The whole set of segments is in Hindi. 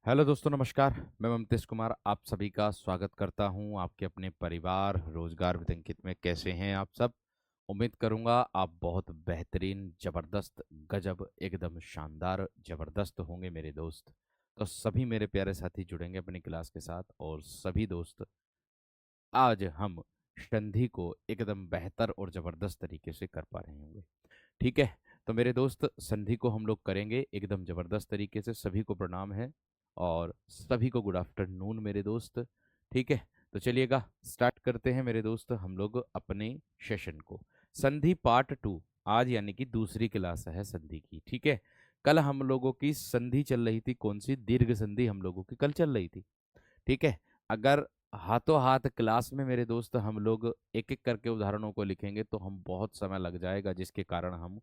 हेलो दोस्तों, नमस्कार। मैं ममतेश कुमार आप सभी का स्वागत करता हूं आपके अपने परिवार रोजगार विद अंकित में। कैसे हैं आप सब? उम्मीद करूंगा आप बहुत बेहतरीन, जबरदस्त, गजब, एकदम शानदार, जबरदस्त होंगे मेरे दोस्त। तो सभी मेरे प्यारे साथी जुड़ेंगे अपनी क्लास के साथ, और सभी दोस्त आज हम संधि को एकदम बेहतर और जबरदस्त तरीके से कर पा रहे होंगे। ठीक है, तो मेरे दोस्त संधि को हम लोग करेंगे एकदम जबरदस्त तरीके से। सभी को प्रणाम है और सभी को गुड आफ्टरनून मेरे दोस्त। ठीक है, तो चलिएगा स्टार्ट करते हैं मेरे दोस्त हम लोग अपने सेशन को। संधि पार्ट 2 आज, यानी कि दूसरी क्लास है संधि की। ठीक है, कल हम लोगों की संधि चल रही थी, कौन सी? दीर्घ संधि हम लोगों की कल चल रही थी। ठीक है, अगर हाथों हाथ क्लास में मेरे दोस्त हम लोग एक एक करके उदाहरणों को लिखेंगे तो हम बहुत समय लग जाएगा, जिसके कारण हम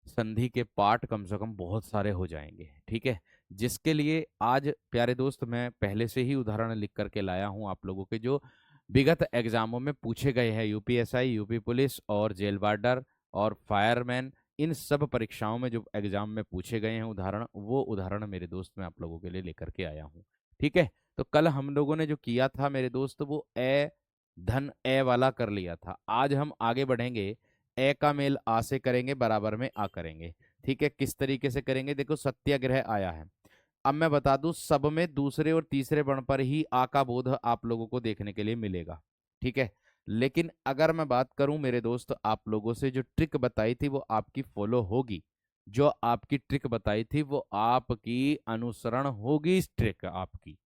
संधि के पार्ट कम से कम बहुत सारे हो जाएंगे। ठीक है, जिसके लिए आज प्यारे दोस्त मैं पहले से ही उदाहरण लिख करके लाया हूं आप लोगों के, जो विगत एग्जामों में पूछे गए हैं। यूपीएसआई, यूपी पुलिस और जेल वार्डर और फायरमैन, इन सब परीक्षाओं में जो एग्जाम में पूछे गए हैं उदाहरण, वो उदाहरण मेरे दोस्त मैं आप लोगों के लिए लेकर के आया हूँ। ठीक है, तो कल हम लोगों ने जो किया था मेरे दोस्त, वो ए धन ए वाला कर लिया था। आज हम आगे बढ़ेंगे, ए का मेल आ से करेंगे, बराबर में आ करेंगे। ठीक है, किस तरीके से करेंगे? देखो, सत्याग्रह आया है। अब मैं बता दूं, सब में दूसरे और तीसरे वर्ण पर ही आ का बोध आप लोगों को देखने के लिए मिलेगा। ठीक है, लेकिन अगर मैं बात करूं मेरे दोस्त, आप लोगों से जो ट्रिक बताई थी वो आपकी फॉलो होगी। जो आपकी ट्रिक बताई थी वो आपकी अनुसरण होगी, इस ट्रिक आपकी।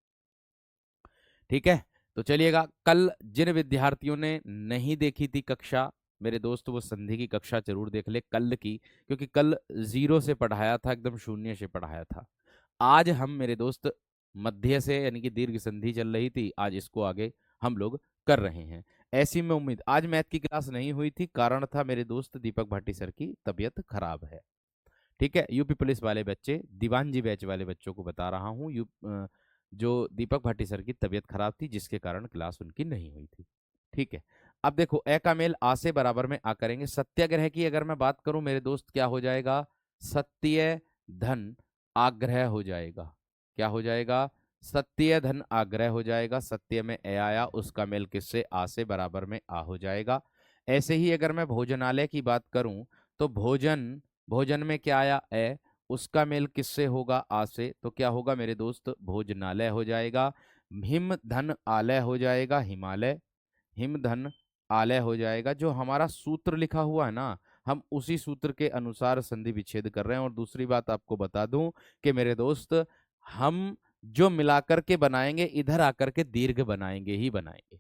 ठीक है, तो चलिएगा, कल जिन विद्यार्थियों ने नहीं देखी थी कक्षा मेरे दोस्त, वो संधि की कक्षा जरूर देख ले कल की, क्योंकि कल जीरो से पढ़ाया था, एकदम शून्य से पढ़ाया था। आज हम मेरे दोस्त मध्य से, यानी कि दीर्घ संधि चल रही थी, आज इसको आगे हम लोग कर रहे हैं। ऐसी में उम्मीद, आज मैथ की क्लास नहीं हुई थी, कारण था मेरे दोस्त दीपक भाटी सर की तबीयत खराब है। ठीक है, यूपी पुलिस वाले बच्चे, दीवान जी बैच वाले बच्चों को बता रहा हूँ, जो दीपक भाटी सर की तबीयत खराब थी, जिसके कारण क्लास उनकी नहीं हुई थी। ठीक है, अब देखो, ए का मेल आ से बराबर में आ करेंगे। सत्याग्रह की अगर मैं बात करूं मेरे दोस्त, क्या हो जाएगा? सत्य धन आग्रह हो जाएगा। क्या हो जाएगा? सत्य धन आग्रह हो जाएगा। सत्य में ए आया, उसका मेल किससे? आ से, बराबर में आ हो जाएगा। ऐसे ही अगर मैं भोजनालय की बात करूं तो भोजन, भोजन में क्या आया? ए, उसका मेल किससे होगा? आ से, तो क्या होगा मेरे दोस्त? भोजनालय हो जाएगा। हिम धन आलय हो जाएगा, हिमालय। हिम धन आलय हो जाएगा। जो हमारा सूत्र लिखा हुआ है ना, हम उसी सूत्र के अनुसार संधि विच्छेद कर रहे हैं। और दूसरी बात आपको बता दूं कि मेरे दोस्त, हम जो मिलाकर के बनाएंगे, इधर आकर के दीर्घ बनाएंगे ही बनाएंगे।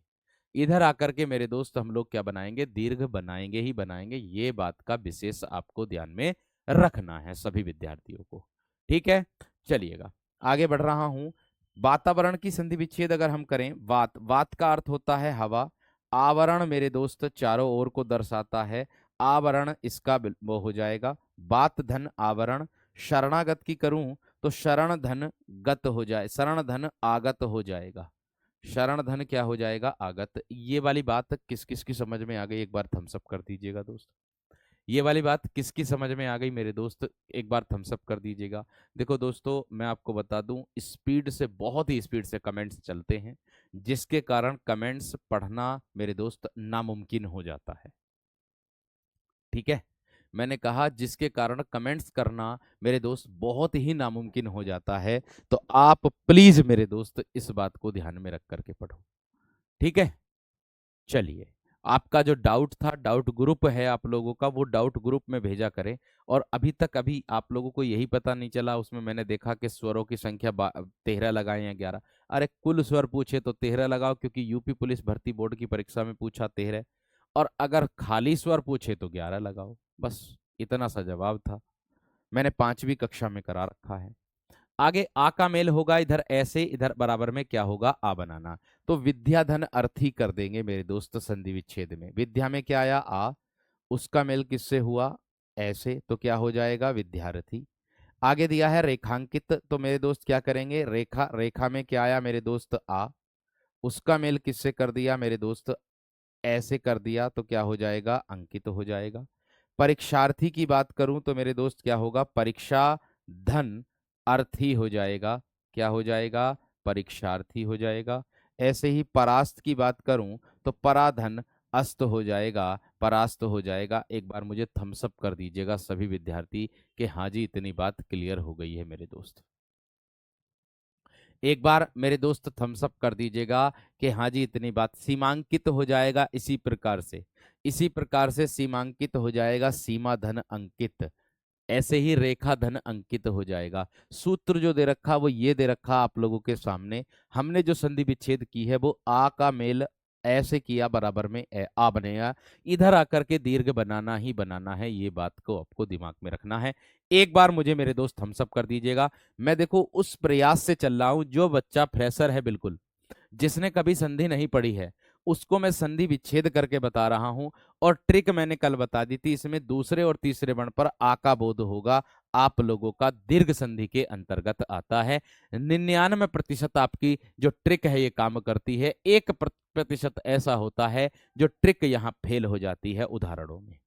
इधर आकर के मेरे दोस्त हम लोग क्या बनाएंगे? दीर्घ बनाएंगे ही बनाएंगे। ये बात का विशेष आपको ध्यान में रखना है सभी विद्यार्थियों को। ठीक है, चलिएगा आगे बढ़ रहा हूं। वातावरण की संधि विच्छेद अगर हम करें, वात, वात का अर्थ होता है हवा। आवरण मेरे दोस्त चारों ओर को दर्शाता है, आवरण इसका वो हो जाएगा, बात धन आवरण। शरणागत की करूं तो शरण धन गत हो जाए, शरण धन आगत हो जाएगा। शरण धन क्या हो जाएगा? आगत। ये वाली बात किस किस की समझ में आ गई? एक बार थम्स अप कर दीजिएगा दोस्त। ये वाली बात किसकी समझ में आ गई मेरे दोस्त? एक बार थम्स अप कर दीजिएगा। देखो दोस्तों, मैं आपको बता दूं, स्पीड से, बहुत ही स्पीड से कमेंट्स चलते हैं, जिसके कारण कमेंट्स पढ़ना मेरे दोस्त नामुमकिन हो जाता है। ठीक है, मैंने कहा जिसके कारण कमेंट्स करना मेरे दोस्त बहुत ही नामुमकिन हो जाता है। तो आप प्लीज मेरे दोस्त इस बात को ध्यान में रख करके पढ़ो। ठीक है, चलिए, आपका जो डाउट था, डाउट ग्रुप है आप लोगों का, वो डाउट ग्रुप में भेजा करें। और अभी तक अभी आप लोगों को यही पता नहीं चला, उसमें मैंने देखा कि स्वरों की संख्या 13 लगाए हैं, 11। अरे कुल स्वर पूछे तो 13 लगाओ, क्योंकि यूपी पुलिस भर्ती बोर्ड की परीक्षा में पूछा 13। और अगर खाली स्वर पूछे तो 11 लगाओ। बस इतना सा जवाब था, मैंने 5वीं कक्षा में करा रखा है। आगे आ का मेल होगा इधर ऐसे, इधर बराबर में क्या होगा? आ बनाना। तो विद्या धन अर्थी कर देंगे मेरे दोस्त संधि विच्छेद में। विद्या में क्या आया? आ, उसका मेल किससे हुआ? ऐसे, तो क्या हो जाएगा? विद्यार्थी। आगे दिया है रेखांकित, तो मेरे दोस्त क्या करेंगे? रेखा, रेखा में क्या आया मेरे दोस्त? आ, उसका मेल किससे कर दिया मेरे दोस्त? ऐसे कर दिया, तो क्या हो जाएगा? अंकित हो जाएगा। परीक्षार्थी की बात करूं तो मेरे दोस्त क्या होगा? परीक्षा धन अर्थी हो जाएगा। क्या हो जाएगा, परीक्षार्थी हो जाएगा। ऐसे ही परास्त की बात करूं तो पराधन अस्त हो जाएगा, परास्त हो जाएगा। एक बार मुझे थम्स अप कर दीजिएगा सभी विद्यार्थी कि हाँ जी इतनी बात क्लियर हो गई है मेरे दोस्त। एक बार मेरे दोस्त थम्स अप कर दीजिएगा कि हाँ जी इतनी बात। सीमांकित हो जाएगा इसी प्रकार से, इसी प्रकार से सीमांकित हो जाएगा, सीमा धन अंकित। ऐसे ही रेखा धन अंकित हो जाएगा। सूत्र जो दे रखा वो ये दे रखा आप लोगों के सामने। हमने जो संधि विच्छेद की है वो आ का मेल ऐसे किया, बराबर में आ बनेगा। इधर आकर के दीर्घ बनाना ही बनाना है, ये बात को आपको दिमाग में रखना है। एक बार मुझे मेरे दोस्त थम्स अप कर दीजिएगा। मैं देखो उस प्रयास से चल रहा हूं, जो बच्चा फ्रेशर है बिल्कुल, जिसने कभी संधि नहीं पढ़ी है, उसको मैं संधि विच्छेद करके बता रहा हूं। और ट्रिक मैंने कल बता दी थी, इसमें दूसरे और तीसरे वर्ण पर आ का बोध होगा, आप लोगों का दीर्घ संधि के अंतर्गत आता है। 99% आपकी जो ट्रिक है ये काम करती है, 1% ऐसा होता है जो ट्रिक यहां फेल हो जाती है उदाहरणों में।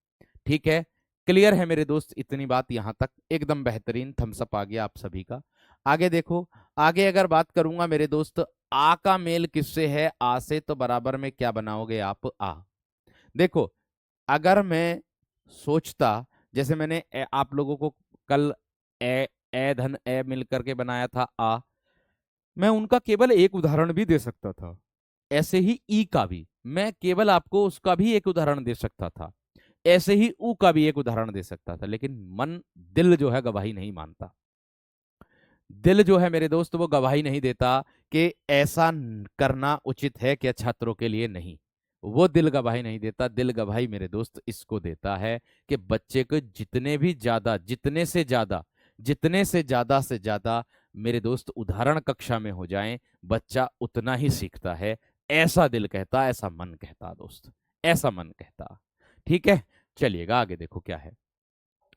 ठीक है, क्लियर है मेरे दोस्त, इतनी बात यहां तक एकदम बेहतरीन थम्स अप आ गया आप सभी का। आगे देखो, आगे अगर बात करूंगा मेरे दोस्त, आ का मेल किससे है, आ से, तो बराबर में क्या बनाओगे आप, आ। देखो अगर मैं सोचता, जैसे मैंने आप लोगों को कल ए ए धन ए मिल करके बनाया था आ, मैं उनका केवल एक उदाहरण भी दे सकता था। ऐसे ही ई का भी मैं केवल आपको उसका भी एक उदाहरण दे सकता था। ऐसे ही ऊ का भी एक उदाहरण दे सकता था, लेकिन मन, दिल जो है गवाही नहीं मानता। दिल जो है मेरे दोस्त वो गवाही नहीं देता कि ऐसा करना उचित है क्या छात्रों के लिए, नहीं। वो दिल गवाही नहीं देता। दिल गवाही मेरे दोस्त इसको देता है कि बच्चे को जितने भी ज्यादा, जितने से ज्यादा मेरे दोस्त उदाहरण कक्षा में हो जाएं, बच्चा उतना ही सीखता है। ऐसा दिल कहता, ऐसा मन कहता दोस्त, ऐसा मन कहता। ठीक है, चलिएगा आगे देखो क्या है।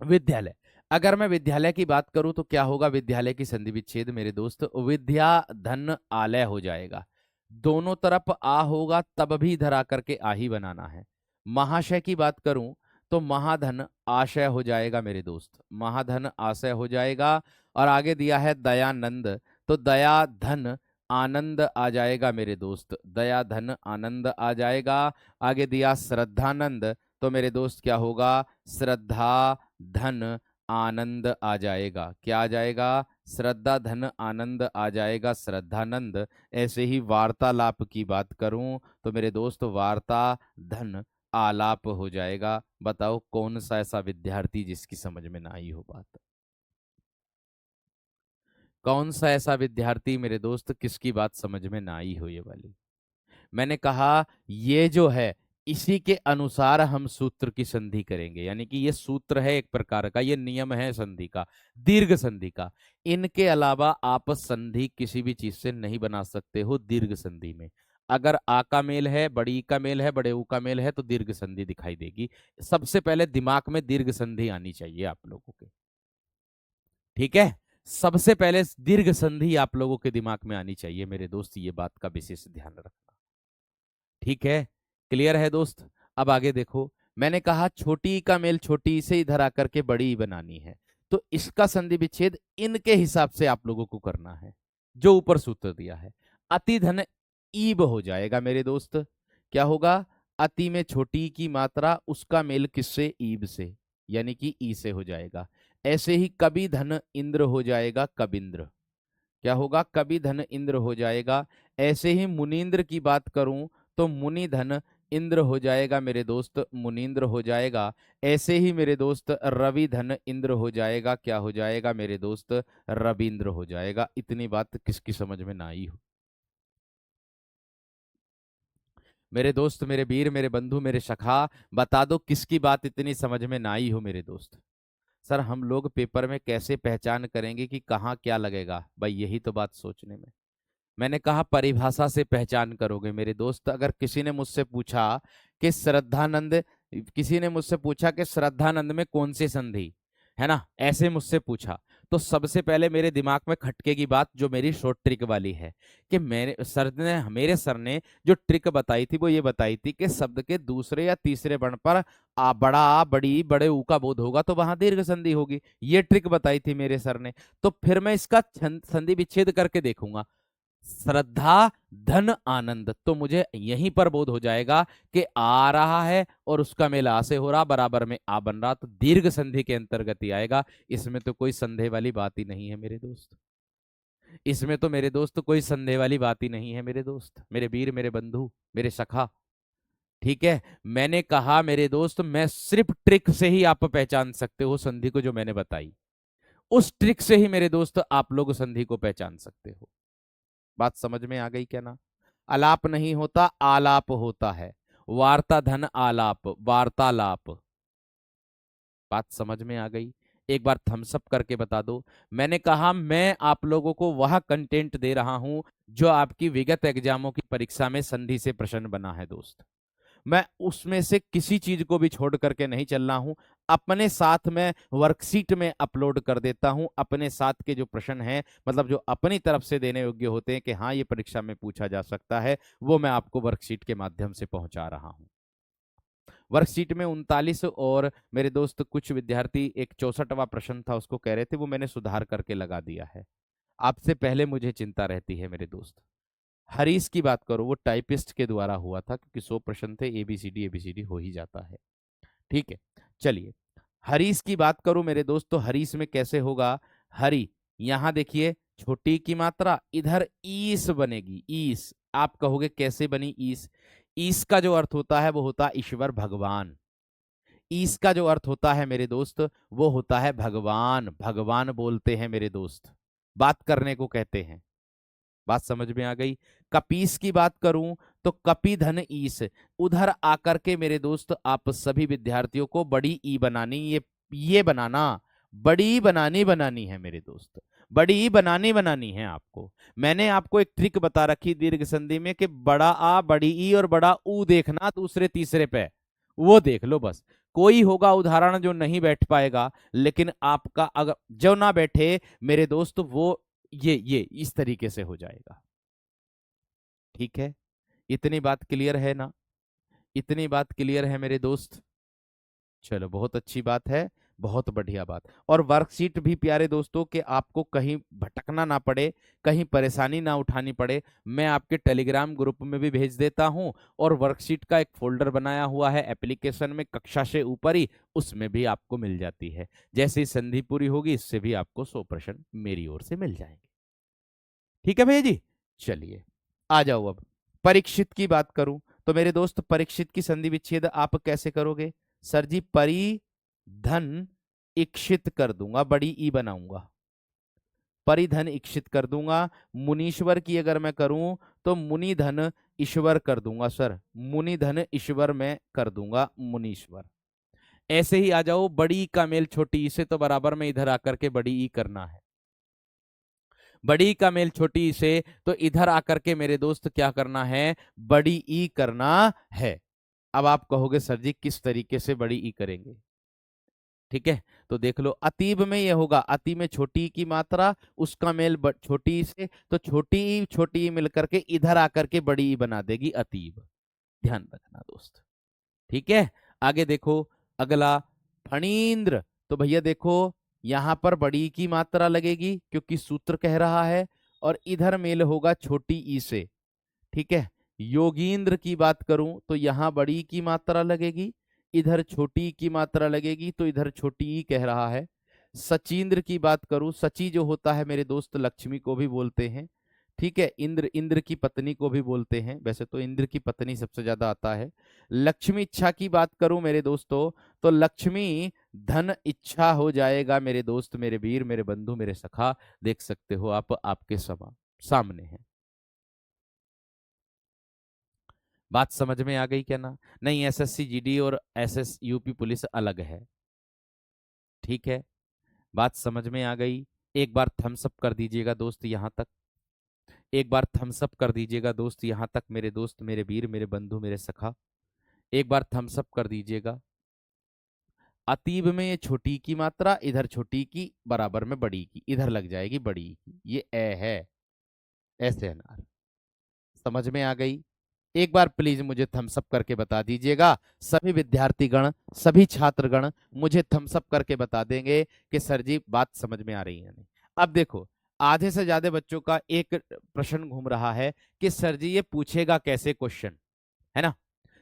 विद्यालय, अगर मैं विद्यालय की बात करूं तो क्या होगा, विद्यालय की संधि विच्छेद मेरे दोस्त विद्या धन आलय हो जाएगा। दोनों तरफ आ होगा तब भी इधर आकर के आ ही बनाना है। महाशय की बात करूं तो महाधन आशय हो जाएगा मेरे दोस्त, महाधन आशय हो जाएगा। और आगे दिया है दयानंद, तो दया धन आनंद आ जाएगा मेरे दोस्त, दया धन आनंद आ जाएगा। आगे दिया श्रद्धानंद, तो मेरे दोस्त क्या होगा, श्रद्धा धन आनंद आ जाएगा। क्या आ जाएगा, श्रद्धा धन आनंद आ जाएगा, श्रद्धानंद। ऐसे ही वार्तालाप की बात करूं तो मेरे दोस्त वार्ता धन आलाप हो जाएगा। बताओ कौन सा ऐसा विद्यार्थी जिसकी समझ में ना आई हो बात, कौन सा ऐसा विद्यार्थी मेरे दोस्त किसकी बात समझ में ना आई हो ये वाली। मैंने कहा ये जो है इसी के अनुसार हम सूत्र की संधि करेंगे, यानी कि ये सूत्र है एक प्रकार का, ये नियम है संधि का, दीर्घ संधि का। इनके अलावा आप संधि किसी भी चीज से नहीं बना सकते हो दीर्घ संधि में। अगर आ का मेल है, बड़ी ई का मेल है, बड़े ऊ का मेल है, तो दीर्घ संधि दिखाई देगी। सबसे पहले दिमाग में दीर्घ संधि आनी चाहिए आप लोगों के। ठीक है, सबसे पहले दीर्घ संधि आप लोगों के दिमाग में आनी चाहिए मेरे दोस्त, ये बात का विशेष ध्यान रखना। ठीक है, क्लियर है दोस्त। अब आगे देखो, मैंने कहा छोटी ई का मेल छोटी ई से इधर आकर के बड़ी ई बनानी है, तो इसका संधि विच्छेद इनके हिसाब से आप लोगों को करना है, जो ऊपर सूत्र दिया है। अति धन ईब हो जाएगा मेरे दोस्त। क्या होगा, अति में छोटी ई की मात्रा, उसका मेल किससे, ईब से, यानी कि ई से हो जाएगा। ऐसे ही कवि धन इंद्र हो जाएगा, कविंद्र। क्या होगा, कवि धन इंद्र हो जाएगा। ऐसे ही मुनीन्द्र की बात करूं तो मुनि धन इंद्र हो जाएगा मेरे दोस्त, मुनीन्द्र हो जाएगा। ऐसे ही मेरे दोस्त रवि धन इंद्र हो जाएगा, क्या हो जाएगा मेरे दोस्त, रविंद्र हो जाएगा। इतनी बात किसकी समझ में ना आई हो मेरे दोस्त, मेरे वीर, मेरे बंधु, मेरे सखा, बता दो किसकी बात इतनी समझ में ना आई हो मेरे दोस्त। सर हम लोग पेपर में कैसे पहचान करेंगे कि कहाँ क्या लगेगा, भाई यही तो बात सोचने में। मैंने कहा परिभाषा से पहचान करोगे मेरे दोस्त। अगर किसी ने मुझसे पूछा कि श्रद्धानंद, किसी ने मुझसे पूछा कि श्रद्धानंद में कौन सी संधि है ना, ऐसे मुझसे पूछा, तो सबसे पहले मेरे दिमाग में खटकेगी बात जो मेरी शॉर्ट ट्रिक वाली है कि मेरे सर ने जो ट्रिक बताई थी वो ये बताई थी कि शब्द के दूसरे या तीसरे वर्ण पर बड़ा आ बड़ी बड़े ऊ का बोध होगा तो वहां दीर्घ संधि होगी। ये ट्रिक बताई थी मेरे सर ने। तो फिर मैं इसका संधि विच्छेद करके देखूंगा। श्रद्धा धन आनंद, तो मुझे यहीं पर बोध हो जाएगा कि आ रहा है और उसका मेल आ से हो रहा, बराबर में आ बन रहा, तो दीर्घ संधि के अंतर्गत ही आएगा। इसमें तो कोई संदेह वाली बात ही नहीं है मेरे दोस्त। इसमें तो मेरे दोस्त कोई संदेह वाली बात ही नहीं है मेरे दोस्त, मेरे वीर, मेरे बंधु, मेरे सखा। ठीक है, मैंने कहा मेरे दोस्त, मैं सिर्फ ट्रिक से ही आप पहचान सकते हो संधि को जो मैंने बताई। उस ट्रिक से ही मेरे दोस्त आप लोग संधि को पहचान सकते हो। बात समझ में आ गई क्या ना? अलाप नहीं होता, आलाप होता है। वार्ता धन आलाप, वार्तालाप। बात समझ में आ गई? एक बार थम्स अप करके बता दो। मैंने कहा मैं आप लोगों को वह कंटेंट दे रहा हूं जो आपकी विगत एग्जामों की परीक्षा में संधि से प्रश्न बना है दोस्त। मैं उसमें से किसी चीज को भी छोड़ करके नहीं चल रहा हूं। अपने साथ में वर्कशीट में अपलोड कर देता हूं अपने साथ के जो प्रश्न हैं, मतलब जो अपनी तरफ से देने योग्य होते हैं कि हाँ ये परीक्षा में पूछा जा सकता है, वो मैं आपको वर्कशीट के माध्यम से पहुंचा रहा हूं। वर्कशीट में 39 और मेरे दोस्त कुछ विद्यार्थी एक 64वां प्रश्न था उसको कह रहे थे, वो मैंने सुधार करके लगा दिया है। आपसे पहले मुझे चिंता रहती है मेरे दोस्त। हरीश की बात करो, वो टाइपिस्ट के द्वारा हुआ था क्योंकि 100 प्रश्न थे, एबीसीडी हो ही जाता है। ठीक है, चलिए हरीश की बात करूं मेरे दोस्त, तो हरीश में कैसे होगा? हरी, यहां देखिए छोटी की मात्रा, इधर ईस बनेगी, ईस। आप कहोगे कैसे बनी ईस? ईस का जो अर्थ होता है वो होता है ईश्वर भगवान। ईस का जो अर्थ होता है मेरे दोस्त वो होता है भगवान। भगवान बोलते हैं मेरे दोस्त, बात करने को कहते हैं। बात समझ में आ गई? कपीस की बात करूं तो कपी धन ईस, उधर आकर के मेरे दोस्त आप सभी विद्यार्थियों को बड़ी ई बनानी, ये बनाना, बड़ी बनानी है मेरे दोस्त। बड़ी ई बनानी है आपको। मैंने आपको एक ट्रिक बता रखी दीर्घ संधि में कि बड़ा आ बड़ी ई और बड़ा ऊ देखना दूसरे तीसरे पे, वो देख लो बस। कोई होगा उदाहरण जो नहीं बैठ पाएगा, लेकिन आपका अगर जो ना बैठे मेरे दोस्त वो ये इस तरीके से हो जाएगा। ठीक है, इतनी बात क्लियर है ना? इतनी बात क्लियर है मेरे दोस्त? चलो बहुत अच्छी बात है, बहुत बढ़िया बात। और वर्कशीट भी प्यारे दोस्तों कि आपको कहीं भटकना ना पड़े, कहीं परेशानी ना उठानी पड़े, मैं आपके टेलीग्राम ग्रुप में भी भेज देता हूं। और वर्कशीट का एक फोल्डर बनाया हुआ है एप्लीकेशन में कक्षा से ऊपर ही, उसमें भी आपको मिल जाती है। जैसे ही संधि पूरी होगी इससे भी आपको 100 प्रश्न मेरी ओर से मिल जाएंगे। ठीक है भैया जी, चलिए आ जाओ अब। परीक्षित की बात करूं तो मेरे दोस्त परीक्षित की संधि विच्छेद आप कैसे करोगे? सर जी परी धन इक्षित कर दूंगा, बड़ी ई बनाऊंगा, परिधन इक्षित कर दूंगा। मुनीश्वर की अगर मैं करूं तो मुनि धन ईश्वर कर दूंगा सर, मुनि धन ईश्वर में कर दूंगा मुनीश्वर। ऐसे ही आ जाओ, बड़ी ई का मेल छोटी ई से, तो बराबर में इधर आकर के बड़ी ई करना है। बड़ी का मेल छोटी से, तो इधर आकर के मेरे दोस्त क्या करना है? बड़ी ई करना है। अब आप कहोगे सर जी किस तरीके से बड़ी ई करेंगे? ठीक है, तो देख लो, अतीब में ये होगा, अति में छोटी ई की मात्रा, उसका मेल छोटी ई से, तो छोटी ई मिलकर के इधर आकर के बड़ी ई बना देगी अतीब। ध्यान रखना दोस्त। ठीक है, आगे देखो अगला, फणींद्र। तो भैया देखो यहां पर बड़ी की मात्रा लगेगी क्योंकि सूत्र कह रहा है, और इधर मेल होगा छोटी ई से। ठीक है, योगींद्र की बात करूं तो यहां बड़ी की मात्रा लगेगी, इधर छोटी की मात्रा लगेगी, तो इधर छोटी ई कह रहा है। सचिंद्र की बात करूं, सची जो होता है मेरे दोस्त लक्ष्मी को भी बोलते हैं। ठीक है, इंद्र, इंद्र की पत्नी को भी बोलते हैं, वैसे तो इंद्र की पत्नी सबसे ज्यादा आता है। लक्ष्मी इच्छा की बात करूं मेरे दोस्तों तो लक्ष्मी धन इच्छा हो जाएगा मेरे दोस्त, मेरे वीर, मेरे बंधु, मेरे सखा। देख सकते हो आप, आपके सामने है। बात समझ में आ गई क्या ना? नहीं, एसएससी जीडी और एसएस यूपी पुलिस अलग है। ठीक है, बात समझ में आ गई? एक बार थम्स अप कर दीजिएगा दोस्त यहां तक। एक बार थम्स अप कर दीजिएगा दोस्त यहां तक, मेरे दोस्त, मेरे वीर, मेरे बंधु, मेरे सखा। एक बार थम्स अप कर दीजिएगा। अतीब में ये छोटी की मात्रा, इधर छोटी की बराबर में बड़ी की, इधर लग जाएगी बड़ी की, ये ए है, ऐसे अनार। समझ में आ गई? एक बार प्लीज मुझे थम्स अप करके बता दीजिएगा, सभी विद्यार्थीगण, सभी छात्रगण मुझे थम्स अप करके बता देंगे कि सर जी बात समझ में आ रही है नहीं। अब देखो, आधे से ज्यादा बच्चों का एक प्रश्न घूम रहा है कि सर जी ये पूछेगा कैसे क्वेश्चन, है ना?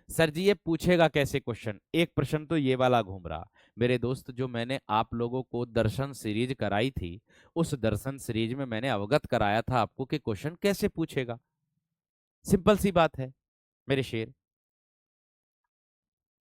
सर जी ये पूछेगा कैसे क्वेश्चन, एक प्रश्न तो ये वाला घूम रहा। मेरे दोस्त, जो मैंने आप लोगों को दर्शन सीरीज कराई थी, उस दर्शन सीरीज में मैंने अवगत कराया था आपको कि क्वेश्चन कैसे पूछेगा। सिंपल सी बात है मेरे शेर।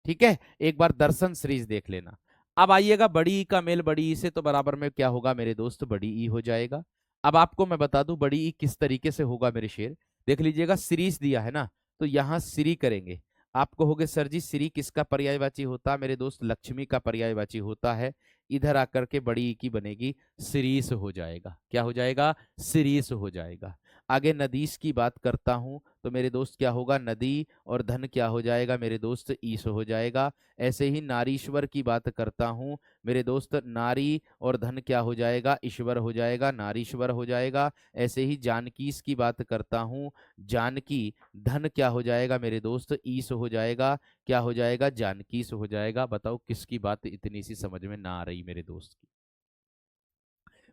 ठीक है, एक बार दर्शन सीरीज देख लेना। अब आइएगा, बड़ी ई का मेल बड़ी ई से तो बराबर में क्या होगा मेरे दोस्त, बड़ी ई हो जाएगा। अब आपको मैं बता दूं बड़ी ई किस तरीके से होगा मेरे शेर, देख लीजिएगा, सीरीज दिया है ना, तो यहां सीरी करेंगे। आप कहोगे सर जी सीरी किसका पर्यायवाची होता है मेरे दोस्त, लक्ष्मी का पर्यायवाची होता है। इधर आकर के बड़ी ई की बनेगी सीरीस हो जाएगा, क्या हो जाएगा, सीरीस हो जाएगा। आगे नदीस की बात करता हूं तो मेरे दोस्त क्या होगा, नदी और धन क्या हो जाएगा मेरे दोस्त, ईश हो जाएगा। ऐसे ही नारीश्वर की बात करता हूं मेरे दोस्त, नारी और धन क्या हो जाएगा, ईश्वर हो जाएगा, नारीश्वर हो जाएगा। ऐसे ही जानकीस की बात करता हूं, जानकी धन क्या हो जाएगा मेरे दोस्त, ईश हो जाएगा, क्या हो जाएगा, जानकीस हो जाएगा। बताओ किसकी बात इतनी सी समझ में ना आ रही मेरे दोस्त की,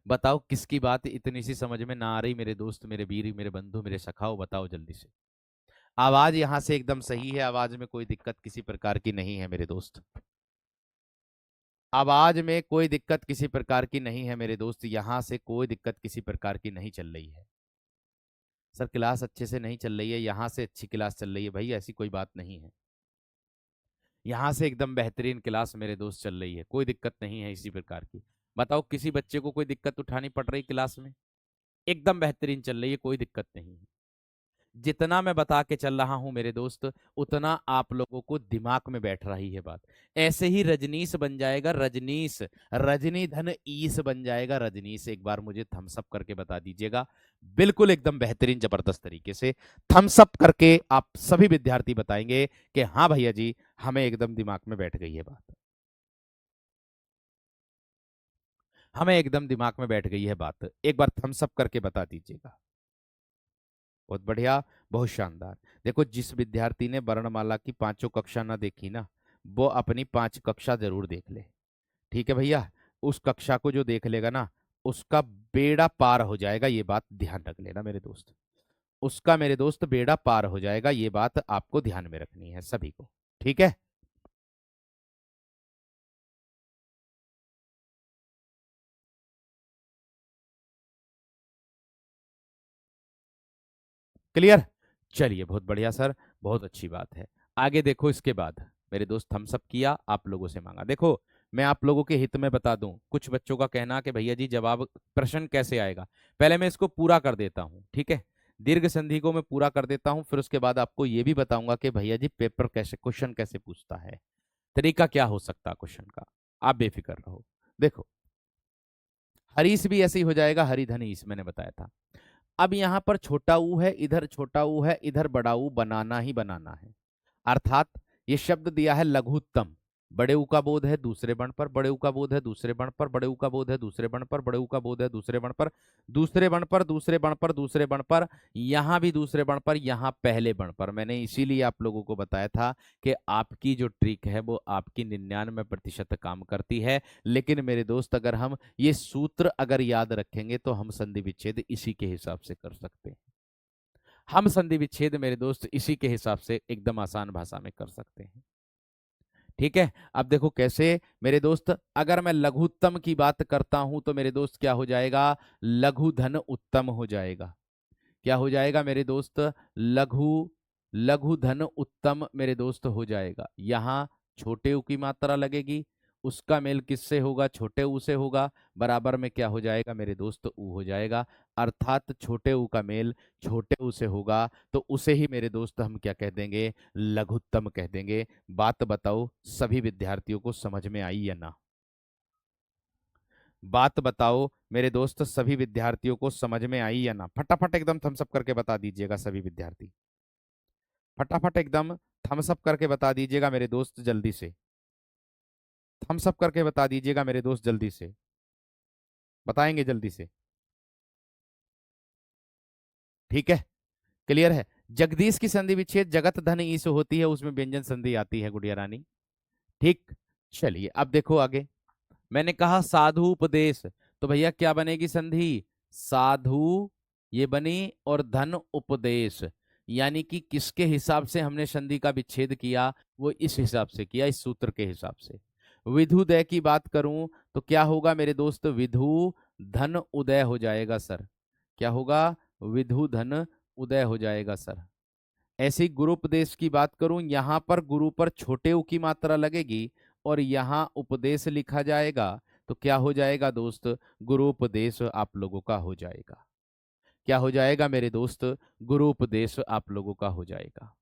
बताओ किसकी बात इतनी सी समझ में ना आ रही मेरे दोस्त, मेरे वीर, मेरे बंधु, मेरे सखाओ, बताओ जल्दी से। आवाज यहां से एकदम सही है, आवाज में कोई दिक्कत किसी प्रकार की नहीं है मेरे दोस्त, आवाज में कोई दिक्कत किसी प्रकार की नहीं है मेरे दोस्त, यहां से कोई दिक्कत किसी प्रकार की नहीं चल रही है। सर क्लास अच्छे से नहीं चल रही है, यहां से अच्छी क्लास चल रही है भाई, ऐसी कोई बात नहीं है। यहां से एकदम बेहतरीन क्लास मेरे दोस्त चल रही है, कोई दिक्कत नहीं है इसी प्रकार की। बताओ किसी बच्चे को कोई दिक्कत उठानी पड़ रही क्लास में? एकदम बेहतरीन चल रही है, कोई दिक्कत नहीं है। जितना मैं बता के चल रहा हूं मेरे दोस्त, उतना आप लोगों को दिमाग में बैठ रही है बात। ऐसे ही रजनीश बन जाएगा, रजनीश, रजनी धन ईस बन जाएगा रजनीश। एक बार मुझे थम्स अप करके बता दीजिएगा, बिल्कुल एकदम बेहतरीन जबरदस्त तरीके से थम्स अप करके आप सभी विद्यार्थी बताएंगे कि हाँ भैया जी हमें एकदम दिमाग में बैठ गई है बात, हमें एकदम दिमाग में बैठ गई है बात। एक बार थम्स अप करके बता दीजिएगा। बहुत बढ़िया, बहुत शानदार। देखो, जिस विद्यार्थी ने वर्णमाला की पांचों कक्षा ना देखी ना, वो अपनी पांच कक्षा जरूर देख ले। ठीक है भैया, उस कक्षा को जो देख लेगा ना, उसका बेड़ा पार हो जाएगा, ये बात ध्यान रख लेना मेरे दोस्त। उसका मेरे दोस्त बेड़ा पार हो जाएगा, ये बात आपको ध्यान में रखनी है सभी को। ठीक है, क्लियर? चलिए बहुत बढ़िया सर, बहुत अच्छी बात है। आगे देखो, इसके बाद मेरे दोस्त थम्स अप किया, आप लोगों से मांगा। देखो, मैं आप लोगों के हित में बता दूं, कुछ बच्चों का कहना कि भैया जी जवाब प्रश्न कैसे आएगा, पहले मैं इसको पूरा कर देता हूं, ठीक है? दीर्घ संधि को मैं पूरा कर देता हूं, फिर उसके बाद आपको ये भी बताऊंगा कि भैया जी पेपर कैसे, क्वेश्चन कैसे पूछता है, तरीका क्या हो सकता है क्वेश्चन का। आप बेफिक्र रहो। देखो, हरीश भी ऐसे ही हो जाएगा, हरिधनीश मैंने बताया था। अब यहां पर छोटा ऊ है, इधर छोटा ऊ है, इधर बड़ा ऊ, बनाना ही बनाना है। अर्थात ये शब्द दिया है लघुत्तम, बड़े ऊ का बोध है दूसरे बण पर, बड़े ऊ का बोध है दूसरे बण पर, बड़े ऊ का बोध है दूसरे बण पर, बड़े ऊ का बोध है दूसरे बण पर, दूसरे बण पर, दूसरे बण पर, दूसरे बण पर, यहां भी दूसरे बण पर, यहां पहले बण पर। मैंने इसीलिए आप लोगों को बताया था कि आपकी जो ट्रिक है वो आपकी 99% काम करती है। लेकिन मेरे दोस्त, अगर हम ये सूत्र अगर याद रखेंगे तो हम संधि विच्छेद इसी के हिसाब से कर सकते हैं। हम संधि विच्छेद मेरे दोस्त इसी के हिसाब से एकदम आसान भाषा में कर सकते हैं। ठीक है, अब देखो कैसे मेरे दोस्त, अगर मैं लघुत्तम की बात करता हूं तो मेरे दोस्त क्या हो जाएगा, लघु धन उत्तम हो जाएगा। क्या हो जाएगा मेरे दोस्त, लघु, लघु धन उत्तम मेरे दोस्त हो जाएगा। यहां छोटे उ की मात्रा लगेगी, उसका मेल किससे होगा, छोटे ऊ से होगा, बराबर में क्या हो जाएगा मेरे दोस्त, ऊ हो जाएगा। अर्थात छोटे ऊ का मेल छोटे ऊ से होगा, तो उसे ही मेरे दोस्त हम क्या कह देंगे, लघुत्तम कह देंगे। बात बताओ सभी विद्यार्थियों को समझ में आई या ना? बात बताओ मेरे दोस्त, सभी विद्यार्थियों को समझ में आई या ना? फटाफट एकदम थम्स अप करके बता दीजिएगा सभी विद्यार्थी, फटाफट एकदम थम्स अप करके बता दीजिएगा मेरे दोस्त जल्दी से। थम्स अप करके बता दीजिएगा मेरे दोस्त, जल्दी से बताएंगे जल्दी से। ठीक है, क्लियर है। जगदीश की संधि विच्छेद जगत धन ईस होती है, उसमें व्यंजन संधि आती है गुड़िया रानी। ठीक, चलिए अब देखो आगे। मैंने कहा साधु उपदेश, तो भैया क्या बनेगी संधि? साधु ये बनी, और धन उपदेश, यानी कि किसके हिसाब से हमने संधि का विच्छेद किया? वो इस हिसाब से किया, इस सूत्र के हिसाब से। विधुदय की बात करूं तो क्या होगा मेरे दोस्त? विधु धन उदय हो जाएगा सर। क्या होगा? विधु धन उदय हो जाएगा सर। ऐसी गुरुपदेश की बात करूं, यहां पर गुरु पर छोटे उ की मात्रा लगेगी और यहां उपदेश लिखा जाएगा, तो क्या हो जाएगा दोस्त? गुरुपदेश आप लोगों का हो जाएगा। क्या हो जाएगा मेरे दोस्त? गुरुपदेश आप लोगों का हो जाएगा।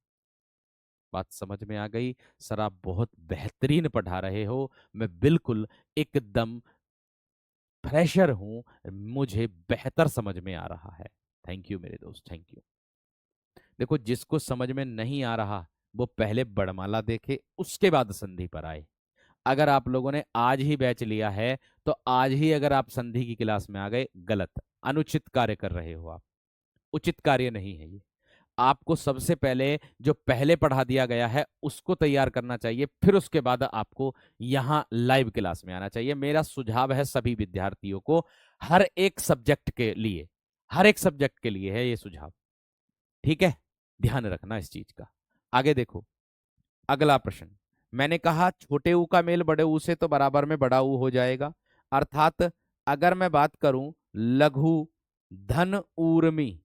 बात समझ में आ गई? सर आप बहुत बेहतरीन पढ़ा रहे हो, मैं बिल्कुल एकदम फ्रेशर हूं, मुझे बेहतर समझ में आ रहा है। थैंक यू मेरे दोस्त, थैंक यू। देखो जिसको समझ में नहीं आ रहा वो पहले बड़माला देखे, उसके बाद संधि पर आए। अगर आप लोगों ने आज ही बैच लिया है तो आज ही अगर आप संधि की क्लास में आ गए, गलत, अनुचित कार्य कर रहे हो आप। उचित कार्य नहीं है ये। आपको सबसे पहले जो पहले पढ़ा दिया गया है उसको तैयार करना चाहिए, फिर उसके बाद आपको यहां लाइव क्लास में आना चाहिए। मेरा सुझाव है सभी विद्यार्थियों को, हर एक सब्जेक्ट के लिए, हर एक सब्जेक्ट के लिए है ये सुझाव। ठीक है, ध्यान रखना इस चीज का। आगे देखो, अगला प्रश्न। मैंने कहा छोटे ऊ का मेल बड़े ऊ से तो बराबर में बड़ा ऊ हो जाएगा, अर्थात अगर मैं बात करूं लघु धन ऊर्मी,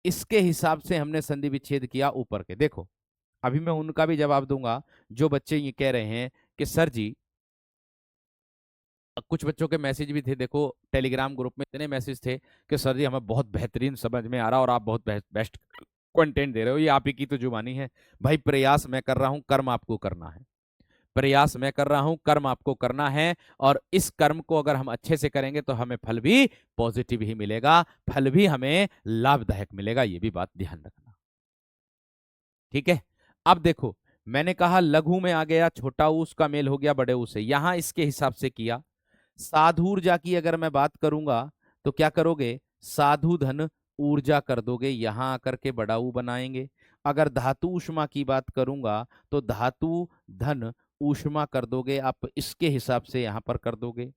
इसके हिसाब से हमने संधि विच्छेद किया ऊपर के। देखो अभी मैं उनका भी जवाब दूंगा जो बच्चे ये कह रहे हैं कि सर जी, कुछ बच्चों के मैसेज भी थे, देखो टेलीग्राम ग्रुप में इतने मैसेज थे कि सर जी हमें बहुत बेहतरीन समझ में आ रहा और आप बहुत बेस्ट कंटेंट दे रहे हो, ये आप ही की तो जुबानी है। भाई प्रयास मैं कर रहा हूं, कर्म आपको करना है। प्रयास मैं कर रहा हूं, कर्म आपको करना है, और इस कर्म को अगर हम अच्छे से करेंगे तो हमें फल भी पॉजिटिव ही मिलेगा, फल भी हमें लाभदायक मिलेगा, ये भी बात ध्यान रखना। ठीक है, अब देखो मैंने कहा लघु में आ गया छोटा ऊ, उसका मेल हो गया बड़े ऊ से, यहां इसके हिसाब से किया। साधु ऊर्जा की अगर मैं बात करूंगा तो क्या करोगे? साधु धन ऊर्जा कर दोगे, यहां आकर के बड़ा ऊ बनाएंगे। अगर धातु ऊष्मा की बात करूंगा तो धातु धन ऊष्मा कर दोगे, आप इसके हिसाब से यहां पर कर दोगे।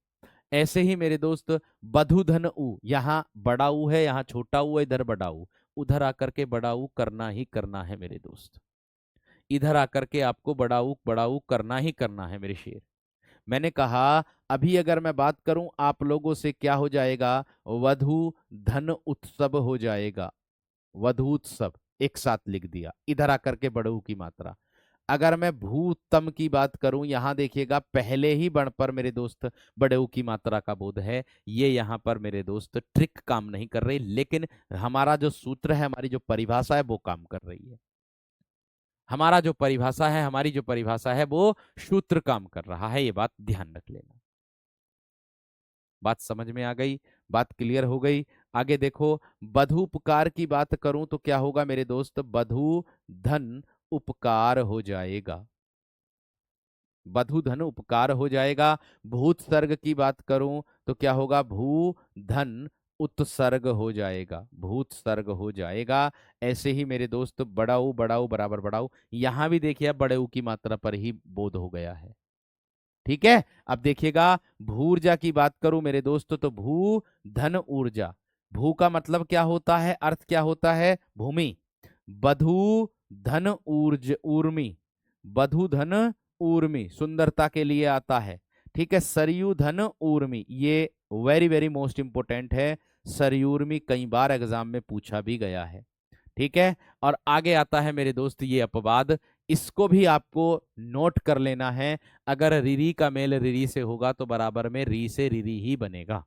ऐसे ही मेरे दोस्त बधु धन ऊ, यहाँ बड़ा ऊ है, यहाँ छोटा ऊ है, इधर बड़ा ऊ, उधर आकर के बड़ा ऊ करना ही करना है मेरे दोस्त। इधर आकर के आपको बड़ा ऊ करना ही करना है मेरे शेर। मैंने कहा अभी अगर मैं बात करूं आप लोगों से, क्या हो जाएगा? वधु धन उत्सव हो जाएगा। वधु उत्सव एक साथ लिख दिया, इधर आकर के बड़ऊ की मात्रा। अगर मैं भूतम की बात करूं, यहां देखिएगा पहले ही बण पर मेरे दोस्त बड़ऊ की मात्रा का बोध है, ये यहां पर मेरे दोस्त ट्रिक काम नहीं कर रही, लेकिन हमारा जो सूत्र है, हमारी जो परिभाषा है वो काम कर रही है। हमारा जो परिभाषा है, हमारी जो परिभाषा है वो सूत्र काम कर रहा है, ये बात ध्यान रख लेना। बात समझ में आ गई? बात क्लियर हो गई? आगे देखो, बधु उपकार की बात करूं तो क्या होगा मेरे दोस्त? बधु धन उपकार हो जाएगा। बधु धन उपकार हो जाएगा। भूत सर्ग की बात करूं तो क्या होगा? भू धन उत्सर्ग हो जाएगा, भूत सर्ग हो जाएगा। ऐसे ही मेरे दोस्त बड़ाऊ बड़ाऊ बराबर बड़ाऊ, यहां भी देखिए अब बड़ेऊ की मात्रा पर ही बोध हो गया है। ठीक है, अब देखिएगा भूर्जा की बात करूं मेरे दोस्तों तो भू धन ऊर्जा। भू का मतलब क्या होता है? अर्थ क्या होता है? भूमि। बधु धन ऊर्ज ऊर्मी, बधु धन ऊर्मी सुंदरता के लिए आता है। ठीक है, सरयू धन ऊर्मी, ये वेरी वेरी मोस्ट इंपोर्टेंट है। सरयूर्मी कई बार एग्जाम में पूछा भी गया है। ठीक है, और आगे आता है मेरे दोस्त ये अपवाद, इसको भी आपको नोट कर लेना है। अगर रिरी का मेल रिरी से होगा तो बराबर में री से रिरी ही बनेगा।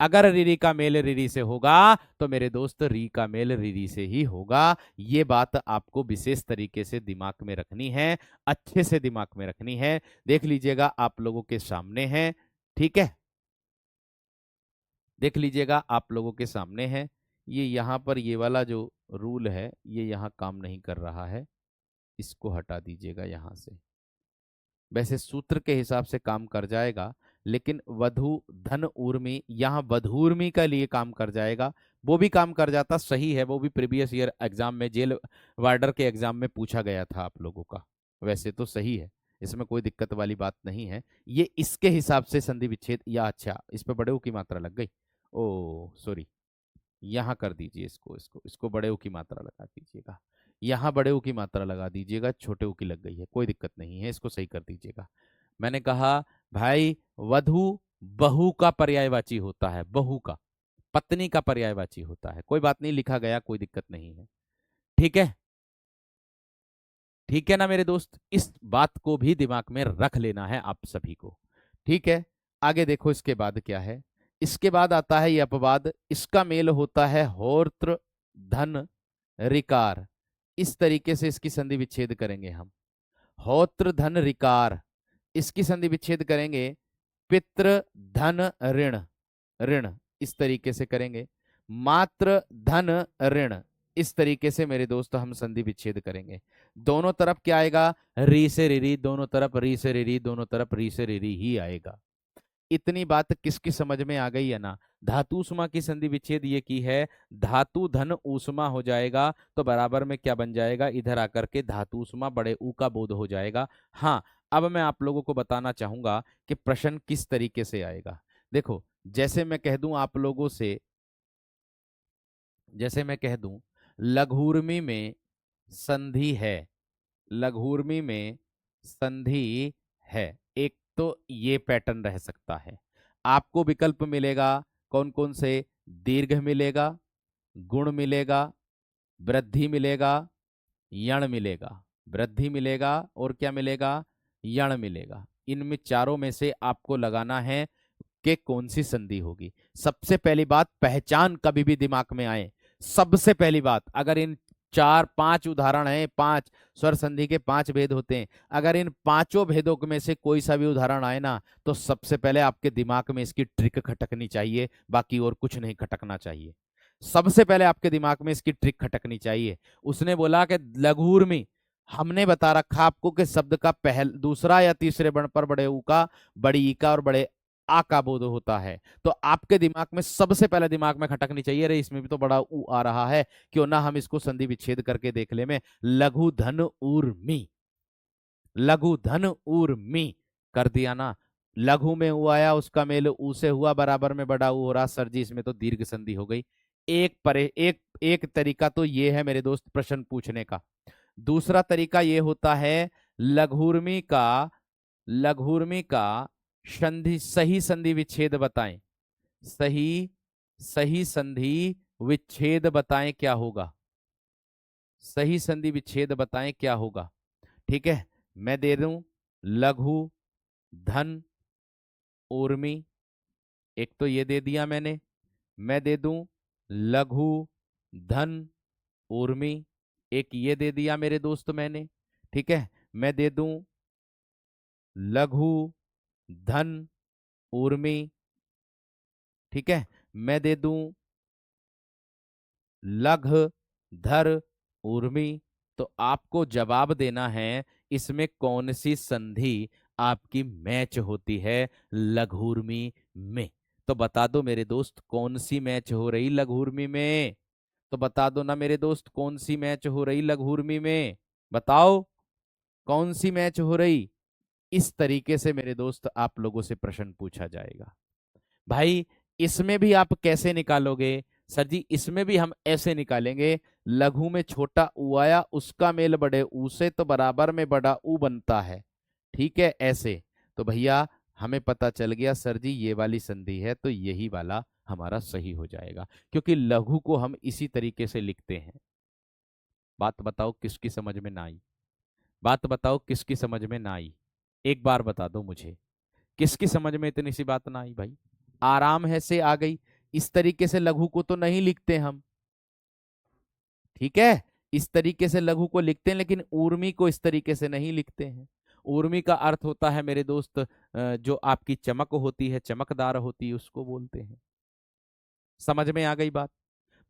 अगर रिरी का मेल रिरी से होगा तो मेरे दोस्त री का मेल रिरी से ही होगा। ये बात आपको विशेष तरीके से दिमाग में रखनी है, अच्छे से दिमाग में रखनी है। देख लीजिएगा आप लोगों के सामने है। ठीक है, देख लीजिएगा आप लोगों के सामने है। ये यहाँ पर ये वाला जो रूल है ये यहाँ काम नहीं कर रहा है, इसको हटा दीजिएगा यहाँ से। वैसे सूत्र के हिसाब से काम कर जाएगा, लेकिन वधु धन ऊर्मी यहाँ वधूर्मी का लिए काम कर जाएगा। वो भी काम कर जाता, सही है, वो भी प्रीवियस ईयर एग्जाम में, जेल वार्डर के एग्जाम में पूछा गया था आप लोगों का। वैसे तो सही है, इसमें कोई दिक्कत वाली बात नहीं है। ये इसके हिसाब से संधि विच्छेद, या अच्छा इस पे बड़े ऊ की मात्रा लग गई, ओ सॉरी, यहाँ कर दीजिए, इसको इसको इसको बड़े ऊ की मात्रा लगा दीजिएगा, यहाँ बड़े ऊ की मात्रा लगा दीजिएगा, छोटे ऊ की लग गई है, कोई दिक्कत नहीं है, इसको सही कर दीजिएगा। मैंने कहा भाई वधु बहू का पर्यायवाची होता है, बहू का, पत्नी का पर्यायवाची होता है, कोई बात नहीं, लिखा गया, कोई दिक्कत नहीं है। ठीक है, ठीक है ना मेरे दोस्त, इस बात को भी दिमाग में रख लेना है आप सभी को। ठीक है, आगे देखो इसके बाद क्या है। इसके बाद आता है ये अपवाद, इसका मेल होता है होत्र धन रिकार। इस तरीके से इसकी संधि विच्छेद करेंगे हम। होत्र धन रिकार, इसकी संधि विच्छेद करेंगे पितृ धन ऋण, ऋण इस तरीके से करेंगे। मात्र धन ऋण, इस तरीके से मेरे दोस्त हम संधि विच्छेद करेंगे। दोनों तरफ क्या आएगा, री से रिरी, दोनों तरफ री से रिरी, दोनों तरफ री से रिरी ही आएगा। इतनी बात किसकी समझ में आ गई है ना। धातु ऊष्मा की संधि विच्छेद ये की है, धातु धन ऊष्मा हो जाएगा तो बराबर में क्या बन जाएगा, इधर आकर के धातु ऊष्मा बड़े ऊ का बोध हो जाएगा। हाँ, अब मैं आप लोगों को बताना चाहूंगा कि प्रश्न किस तरीके से आएगा। देखो, जैसे मैं कह दूं आप लोगों से, जैसे मैं कह दूं लघुर्मी में संधि है, लघुर्मी में संधि है, एक तो ये पैटर्न रह सकता है। आपको विकल्प मिलेगा कौन कौन से, दीर्घ मिलेगा, गुण मिलेगा, वृद्धि मिलेगा, यण मिलेगा, वृद्धि मिलेगा और क्या मिलेगा, यण मिलेगा। इनमें चारों में से आपको लगाना है कि कौन सी संधि होगी। सबसे पहली बात, पहचान कभी भी दिमाग में आए, सबसे पहली बात, अगर इन चार पांच उदाहरण हैं, पांच स्वर संधि के पांच भेद होते हैं, अगर इन पांचों भेदों में से कोई सा भी उदाहरण आए ना, तो सबसे पहले आपके दिमाग में इसकी ट्रिक खटकनी चाहिए, बाकी और कुछ नहीं खटकना चाहिए। सबसे पहले आपके दिमाग में इसकी ट्रिक खटकनी चाहिए। उसने बोला कि लघुर्मी, हमने बता रखा आपको कि शब्द का पहल दूसरा या तीसरे वर्ण पर बड़े ऊ का, बड़ी ई का और बड़े आ का बोध होता है। तो आपके दिमाग में सबसे पहले दिमाग में खटकनी चाहिए, अरे इसमें भी तो बड़ा ऊ आ रहा है, क्यों ना हम इसको संधि विच्छेद करके देख ले। में लघु धन ऊर्मी, लघु धन ऊर्मी कर दिया ना। लघु में ऊ आया, उसका मेल ऊ से हुआ, बराबर में बड़ा ऊ हो रहा, सर जी इसमें तो दीर्घ संधि हो गई। एक तरीका तो ये है मेरे दोस्त प्रश्न पूछने का। दूसरा तरीका ये होता है लघुर्मी का, लघुर्मी का संधि, सही संधि विच्छेद बताएं, सही सही संधि विच्छेद बताएं क्या होगा, सही संधि विच्छेद बताएं क्या होगा। ठीक है, मैं दे दूं लघु धन ऊर्मी, एक तो ये दे दिया मैंने। मैं दे दूं लघु धन ऊर्मी, एक ये दे दिया मेरे दोस्त मैंने। ठीक है, मैं दे दूं लघु धन ऊर्मी। ठीक है, मैं दे दूं लघ धर ऊर्मी। तो आपको जवाब देना है इसमें कौन सी संधि आपकी मैच होती है लघुर्मी में। तो बता दो मेरे दोस्त कौन सी मैच हो रही लघुर्मी में, तो बता दो ना मेरे दोस्त कौन सी मैच हो रही लघुर्मी में, बताओ कौन सी मैच हो रही। इस तरीके से मेरे दोस्त आप लोगों से प्रश्न पूछा जाएगा। भाई इसमें भी आप कैसे निकालोगे, सर जी इसमें भी हम ऐसे निकालेंगे, लघु में छोटा ऊ आया, उसका मेल बड़े ऊ से, तो बराबर में बड़ा ऊ बनता है। ठीक है, ऐसे तो भैया हमें पता चल गया सर जी ये वाली संधि है, तो यही वाला हमारा सही हो जाएगा, क्योंकि लघु को हम इसी तरीके से लिखते हैं। बात बताओ किसकी समझ में ना आई, बात बताओ किसकी समझ में ना आई, एक बार बता दो मुझे, किसकी समझ में इतनी सी बात ना आई भाई। आराम है से आ गई, इस तरीके से लघु को तो नहीं लिखते हम। ठीक है, इस तरीके से लघु को लिखते हैं, लेकिन ऊर्मी को इस तरीके से नहीं लिखते हैं। ऊर्मी का अर्थ होता है मेरे दोस्त जो आपकी चमक होती है, चमकदार होती है, उसको बोलते हैं। समझ में आ गई बात।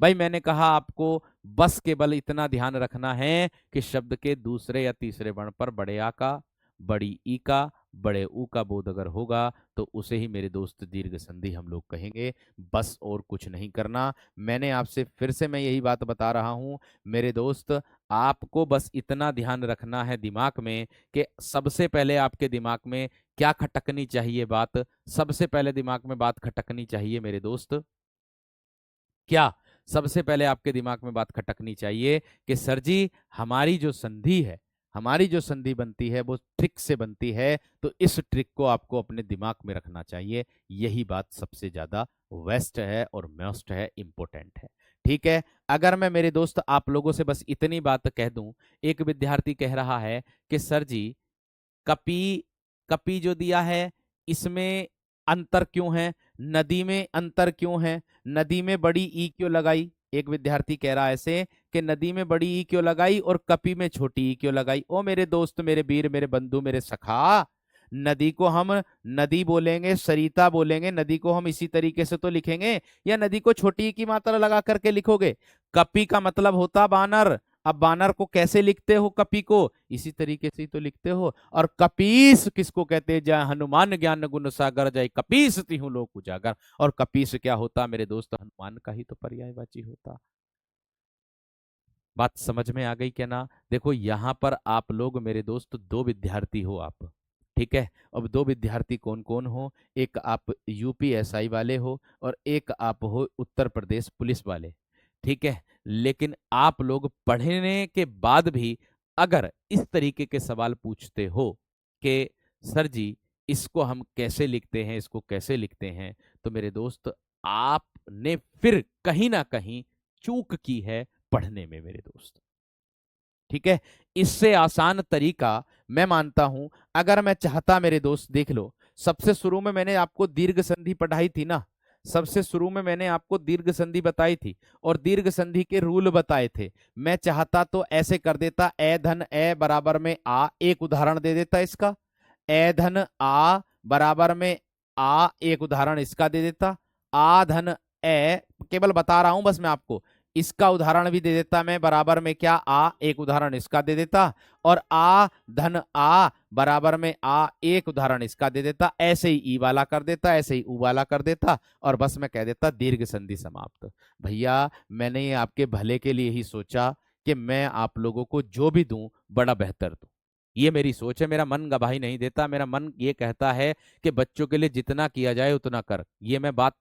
भाई मैंने कहा आपको बस केवल इतना ध्यान रखना है कि शब्द के दूसरे या तीसरे वर्ण पर बड़े आ का बड़ी ई का बड़े ऊ का बोध अगर होगा तो उसे ही मेरे दोस्त दीर्घ संधि हम लोग कहेंगे। बस और कुछ नहीं करना। मैंने आपसे फिर से मैं यही बात बता रहा हूं मेरे दोस्त, आपको बस इतना ध्यान रखना है दिमाग में कि सबसे पहले आपके दिमाग में क्या खटकनी चाहिए बात। सबसे पहले दिमाग में बात खटकनी चाहिए मेरे दोस्त, क्या सबसे पहले आपके दिमाग में बात खटकनी चाहिए कि सर जी हमारी जो संधि है, हमारी जो संधि बनती है वो ट्रिक से बनती है, तो इस ट्रिक को आपको अपने दिमाग में रखना चाहिए। यही बात सबसे ज्यादा वेस्ट है और मोस्ट है, इंपॉर्टेंट है। ठीक है। अगर मैं मेरे दोस्त आप लोगों से बस इतनी बात कह दूं, एक विद्यार्थी कह रहा है कि सर जी कपी, कपी जो दिया है इसमें अंतर क्यों है, नदी में अंतर क्यों है, नदी में बड़ी ई क्यों लगाई। एक विद्यार्थी कह रहा है ऐसे कि नदी में बड़ी ई क्यों लगाई और कपी में छोटी ई क्यों लगाई। ओ मेरे दोस्त, मेरे वीर, मेरे बंधु, मेरे सखा, नदी को हम नदी बोलेंगे, सरिता बोलेंगे, नदी को हम इसी तरीके से तो लिखेंगे, या नदी को छोटी ई की मात्रा लगा करके लिखोगे। कपी का मतलब होता बानर। अब बानर को कैसे लिखते हो, कपी को इसी तरीके से ही तो लिखते हो। और कपीस किसको कहते हैं, जय हनुमान ज्ञान गुण सागर, जय कपीस तिहु लोक उजागर। और कपीस क्या होता मेरे दोस्त, हनुमान का ही तो पर्यायवाची होता। बात समझ में आ गई क्या ना। देखो यहां पर आप लोग मेरे दोस्त दो विद्यार्थी हो आप, ठीक है। अब दो विद्यार्थी कौन कौन हो, एक आप यूपीएसआई वाले हो और एक आप हो उत्तर प्रदेश पुलिस वाले, ठीक है। लेकिन आप लोग पढ़ने के बाद भी अगर इस तरीके के सवाल पूछते हो कि सर जी इसको हम कैसे लिखते हैं, इसको कैसे लिखते हैं, तो मेरे दोस्त आपने फिर कहीं ना कहीं चूक की है पढ़ने में मेरे दोस्त। ठीक है। इससे आसान तरीका मैं मानता हूं, अगर मैं चाहता मेरे दोस्त देख लो, सबसे शुरू में मैंने आपको दीर्घ संधि पढ़ाई थी ना, सबसे शुरू में मैंने आपको दीर्घ संधि बताई थी और दीर्घ संधि के रूल बताए थे। मैं चाहता तो ऐसे कर देता, ए धन ए बराबर में आ, एक उदाहरण दे देता इसका, ए धन आ बराबर में आ, एक उदाहरण इसका दे देता, आ धन ए, केवल बता रहा हूं बस मैं आपको, इसका उदाहरण भी दे देता मैं बराबर में क्या आ, एक उदाहरण इसका दे देता, और आ धन आ बराबर में आ, एक उदाहरण इसका दे देता, ऐसे ही ई वाला कर देता, ऐसे ही ऊ वाला कर देता, और बस मैं कह देता दीर्घ संधि समाप्त। भैया मैंने ये आपके भले के लिए ही सोचा कि मैं आप लोगों को जो भी दूं बड़ा बेहतर दूं। ये मेरी सोच है, मेरा मन गवाही नहीं देता, मेरा मन ये कहता है कि बच्चों के लिए जितना किया जाए उतना कर। ये मैं बात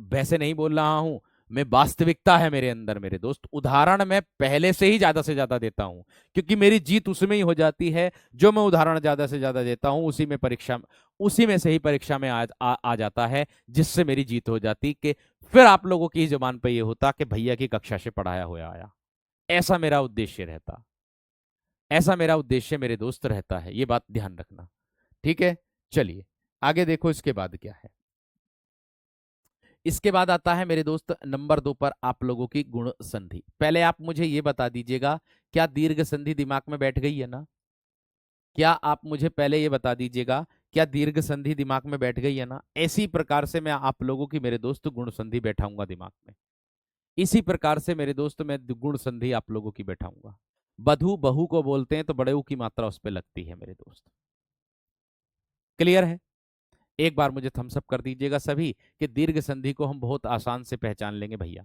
वैसे नहीं बोल रहा हूं, मैं वास्तविकता है मेरे अंदर मेरे दोस्त। उदाहरण मैं पहले से ही ज्यादा से ज्यादा देता हूं, क्योंकि मेरी जीत उसमें ही हो जाती है जो मैं उदाहरण ज्यादा से ज्यादा देता हूं, उसी में परीक्षा, उसी में से ही परीक्षा में आ जाता है, जिससे मेरी जीत हो जाती कि फिर आप लोगों की जुबान पर यह होता कि भैया की कक्षा से पढ़ाया हुआ आया। ऐसा मेरा उद्देश्य रहता, ऐसा मेरा उद्देश्य मेरे दोस्त रहता है, ये बात ध्यान रखना। ठीक है। चलिए आगे देखो इसके बाद क्या है। इसके बाद आता है मेरे दोस्त नंबर 2 पर आप लोगों की गुण संधि। पहले आप मुझे ये बता दीजिएगा, क्या दीर्घ संधि दिमाग में बैठ गई है ना। क्या आप मुझे पहले ये बता दीजिएगा, क्या दीर्घ संधि दिमाग में बैठ गई है ना। इसी प्रकार से मैं आप लोगों की मेरे दोस्त गुण संधि बैठाऊंगा दिमाग में। इसी प्रकार से मेरे दोस्त मैं गुण संधि आप लोगों की बैठाऊंगा। बधु बहू को बोलते हैं तो बड़े ऊ की मात्रा उस पर लगती है मेरे दोस्त। क्लियर है। एक बार मुझे थम्स अप कर दीजिएगा सभी कि दीर्घ संधि को हम बहुत आसान से पहचान लेंगे भैया।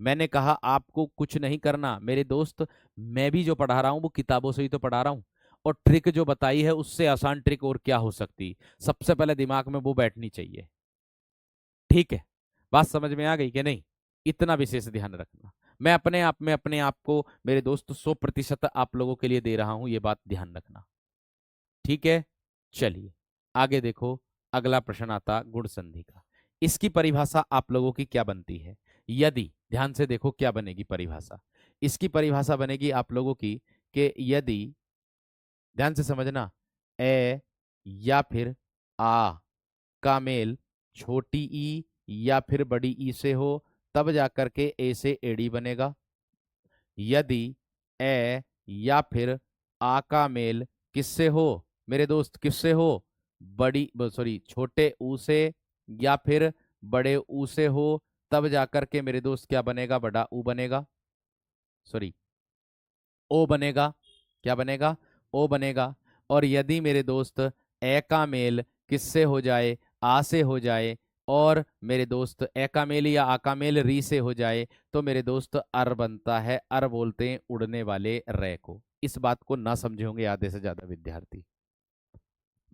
मैंने कहा आपको कुछ नहीं करना मेरे दोस्त, मैं भी जो पढ़ा रहा हूं वो किताबों से ही तो पढ़ा रहा हूं, और ट्रिक जो बताई है उससे आसान ट्रिक और क्या हो सकती। सबसे पहले दिमाग में वो बैठनी चाहिए। ठीक है। बात समझ में आ गई कि नहीं, इतना विशेष ध्यान रखना। मैं अपने आप को मेरे दोस्त 100% आप लोगों के लिए दे रहा हूं, ये बात ध्यान रखना। ठीक है। चलिए आगे देखो, अगला प्रश्न आता गुण संधि का। इसकी परिभाषा आप लोगों की क्या बनती है, यदि ध्यान से देखो क्या बनेगी परिभाषा। इसकी परिभाषा बनेगी आप लोगों की कि यदि, ध्यान से समझना, ए या फिर आ का मेल छोटी ई या फिर बड़ी ई से हो, तब जाकर के ए से एड़ी बनेगा। यदि ए या फिर आ का मेल किससे हो मेरे दोस्त, किससे हो, बड़ी सॉरी छोटे ऊ से या फिर बड़े ऊ से हो, तब जाकर के मेरे दोस्त क्या बनेगा, बड़ा ऊ बनेगा, सॉरी ओ बनेगा। क्या बनेगा, ओ बनेगा। और यदि मेरे दोस्त ए का मेल किससे हो जाए, आ से हो जाए, और मेरे दोस्त ए का मेल या आ का मेल री से हो जाए, तो मेरे दोस्त अर बनता है। अर बोलते हैं उड़ने वाले रे को। इस बात को ना समझे होंगे आधे से ज्यादा विद्यार्थी,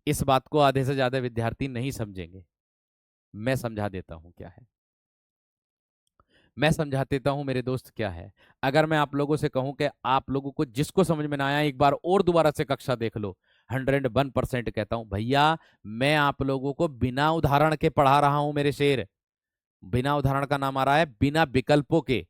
इस बात को आधे से ज्यादा विद्यार्थी नहीं समझेंगे। मैं समझा देता हूं क्या है, मैं समझा देता हूं मेरे दोस्त क्या है। अगर मैं आप लोगों से कहूं कि आप लोगों को जिसको समझ में ना आया एक बार और दोबारा से कक्षा देख लो, 101% कहता हूं भैया, मैं आप लोगों को बिना उदाहरण के पढ़ा रहा हूं मेरे शेर। बिना उदाहरण का नाम आ रहा है बिना विकल्पों के।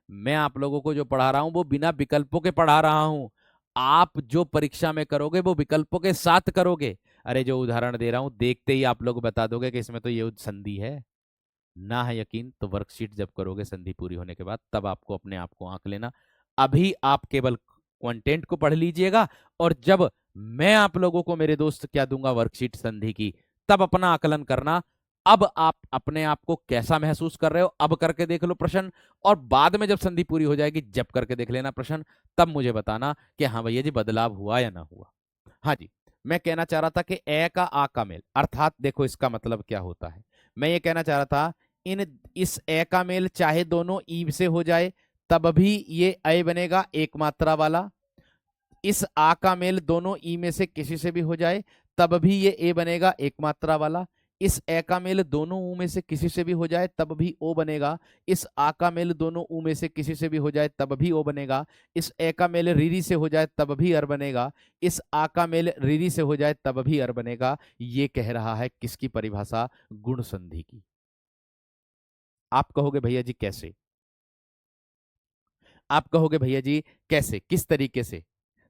मैं आप लोगों को जो पढ़ा रहा हूं वो बिना विकल्पों के पढ़ा रहा हूं। आप जो परीक्षा में करोगे वो विकल्पों के साथ करोगे। अरे जो उदाहरण दे रहा हूं देखते ही आप लोग बता दोगे कि इसमें तो ये संधि है। ना है यकीन तो वर्कशीट जब करोगे संधि पूरी होने के बाद तब आपको अपने आप को आंक लेना। अभी आप केवल कंटेंट को पढ़ लीजिएगा, और जब मैं आप लोगों को मेरे दोस्त क्या दूंगा वर्कशीट संधि की, तब अपना आकलन करना। अब आप अपने आप को कैसा महसूस कर रहे हो अब करके देख लो प्रश्न, और बाद में जब संधि पूरी हो जाएगी जब करके देख लेना प्रश्न, तब मुझे बताना कि हाँ भैया जी बदलाव हुआ या ना हुआ। हाँ जी, मैं कहना चाह रहा था कि ए का आ का मेल, अर्थात देखो इसका मतलब क्या होता है। मैं ये कहना चाह रहा था इन इस ए का मेल चाहे दोनों ई से हो जाए तब भी ये ए बनेगा एक मात्रा वाला। इस आ का मेल दोनों ई में से किसी से भी हो जाए तब भी ये ए बनेगा एक मात्रा वाला। इस ए का मेल दोनों ऊ में से किसी से भी हो जाए तब भी ओ बनेगा। इस आ का मेल दोनों ऊ में से किसी से भी हो जाए तब भी ओ बनेगा। इस ए का मेल रीरी से हो जाए तब भी अर बनेगा। इस आ का मेल रीरी से हो जाए तब भी अर बनेगा। ये कह रहा है किसकी परिभाषा, गुण संधि की। आप कहोगे भैया जी कैसे, आप कहोगे भैया जी कैसे, किस तरीके से।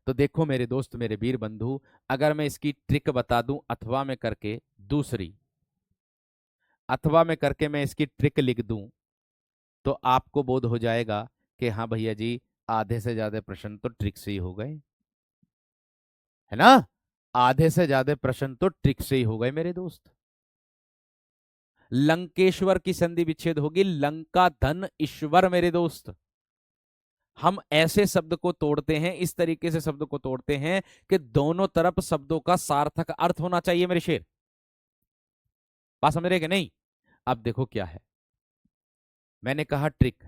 तो देखो मेरे दोस्त मेरे वीर बंधु, अगर मैं इसकी ट्रिक बता दूं अथवा में करके दूसरी, अथवा में करके मैं इसकी ट्रिक लिख दूं, तो आपको बोध हो जाएगा कि हाँ भैया जी आधे से ज्यादा प्रश्न तो ट्रिक से ही हो गए, है ना। आधे से ज्यादा प्रश्न तो ट्रिक से ही हो गए मेरे दोस्त। लंकेश्वर की संधि विच्छेद होगी लंका धन ईश्वर मेरे दोस्त। हम ऐसे शब्द को तोड़ते हैं, इस तरीके से शब्द को तोड़ते हैं कि दोनों तरफ शब्दों का सार्थक अर्थ होना चाहिए मेरे शेर। बात समझ रहे कि नहीं। अब देखो क्या है, मैंने कहा ट्रिक।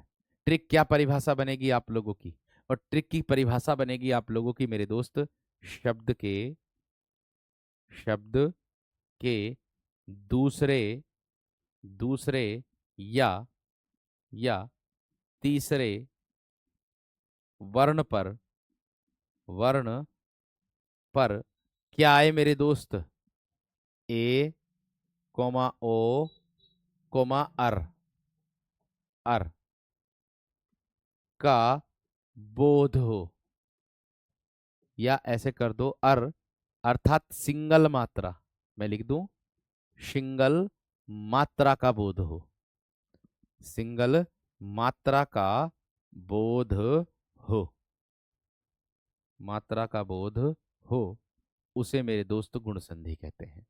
ट्रिक क्या परिभाषा बनेगी आप लोगों की, और ट्रिक की परिभाषा बनेगी आप लोगों की मेरे दोस्त, शब्द के, शब्द के दूसरे, दूसरे या तीसरे वर्ण पर, वर्ण पर क्या आए मेरे दोस्त, ए कोमा ओ कोमा अर, अर का बोध हो। या ऐसे कर दो अर अर्थात सिंगल मात्रा, मैं लिख दूं सिंगल मात्रा का बोध हो, सिंगल मात्रा का बोध हो, मात्रा का बोध हो, उसे मेरे दोस्त गुण संधि कहते हैं।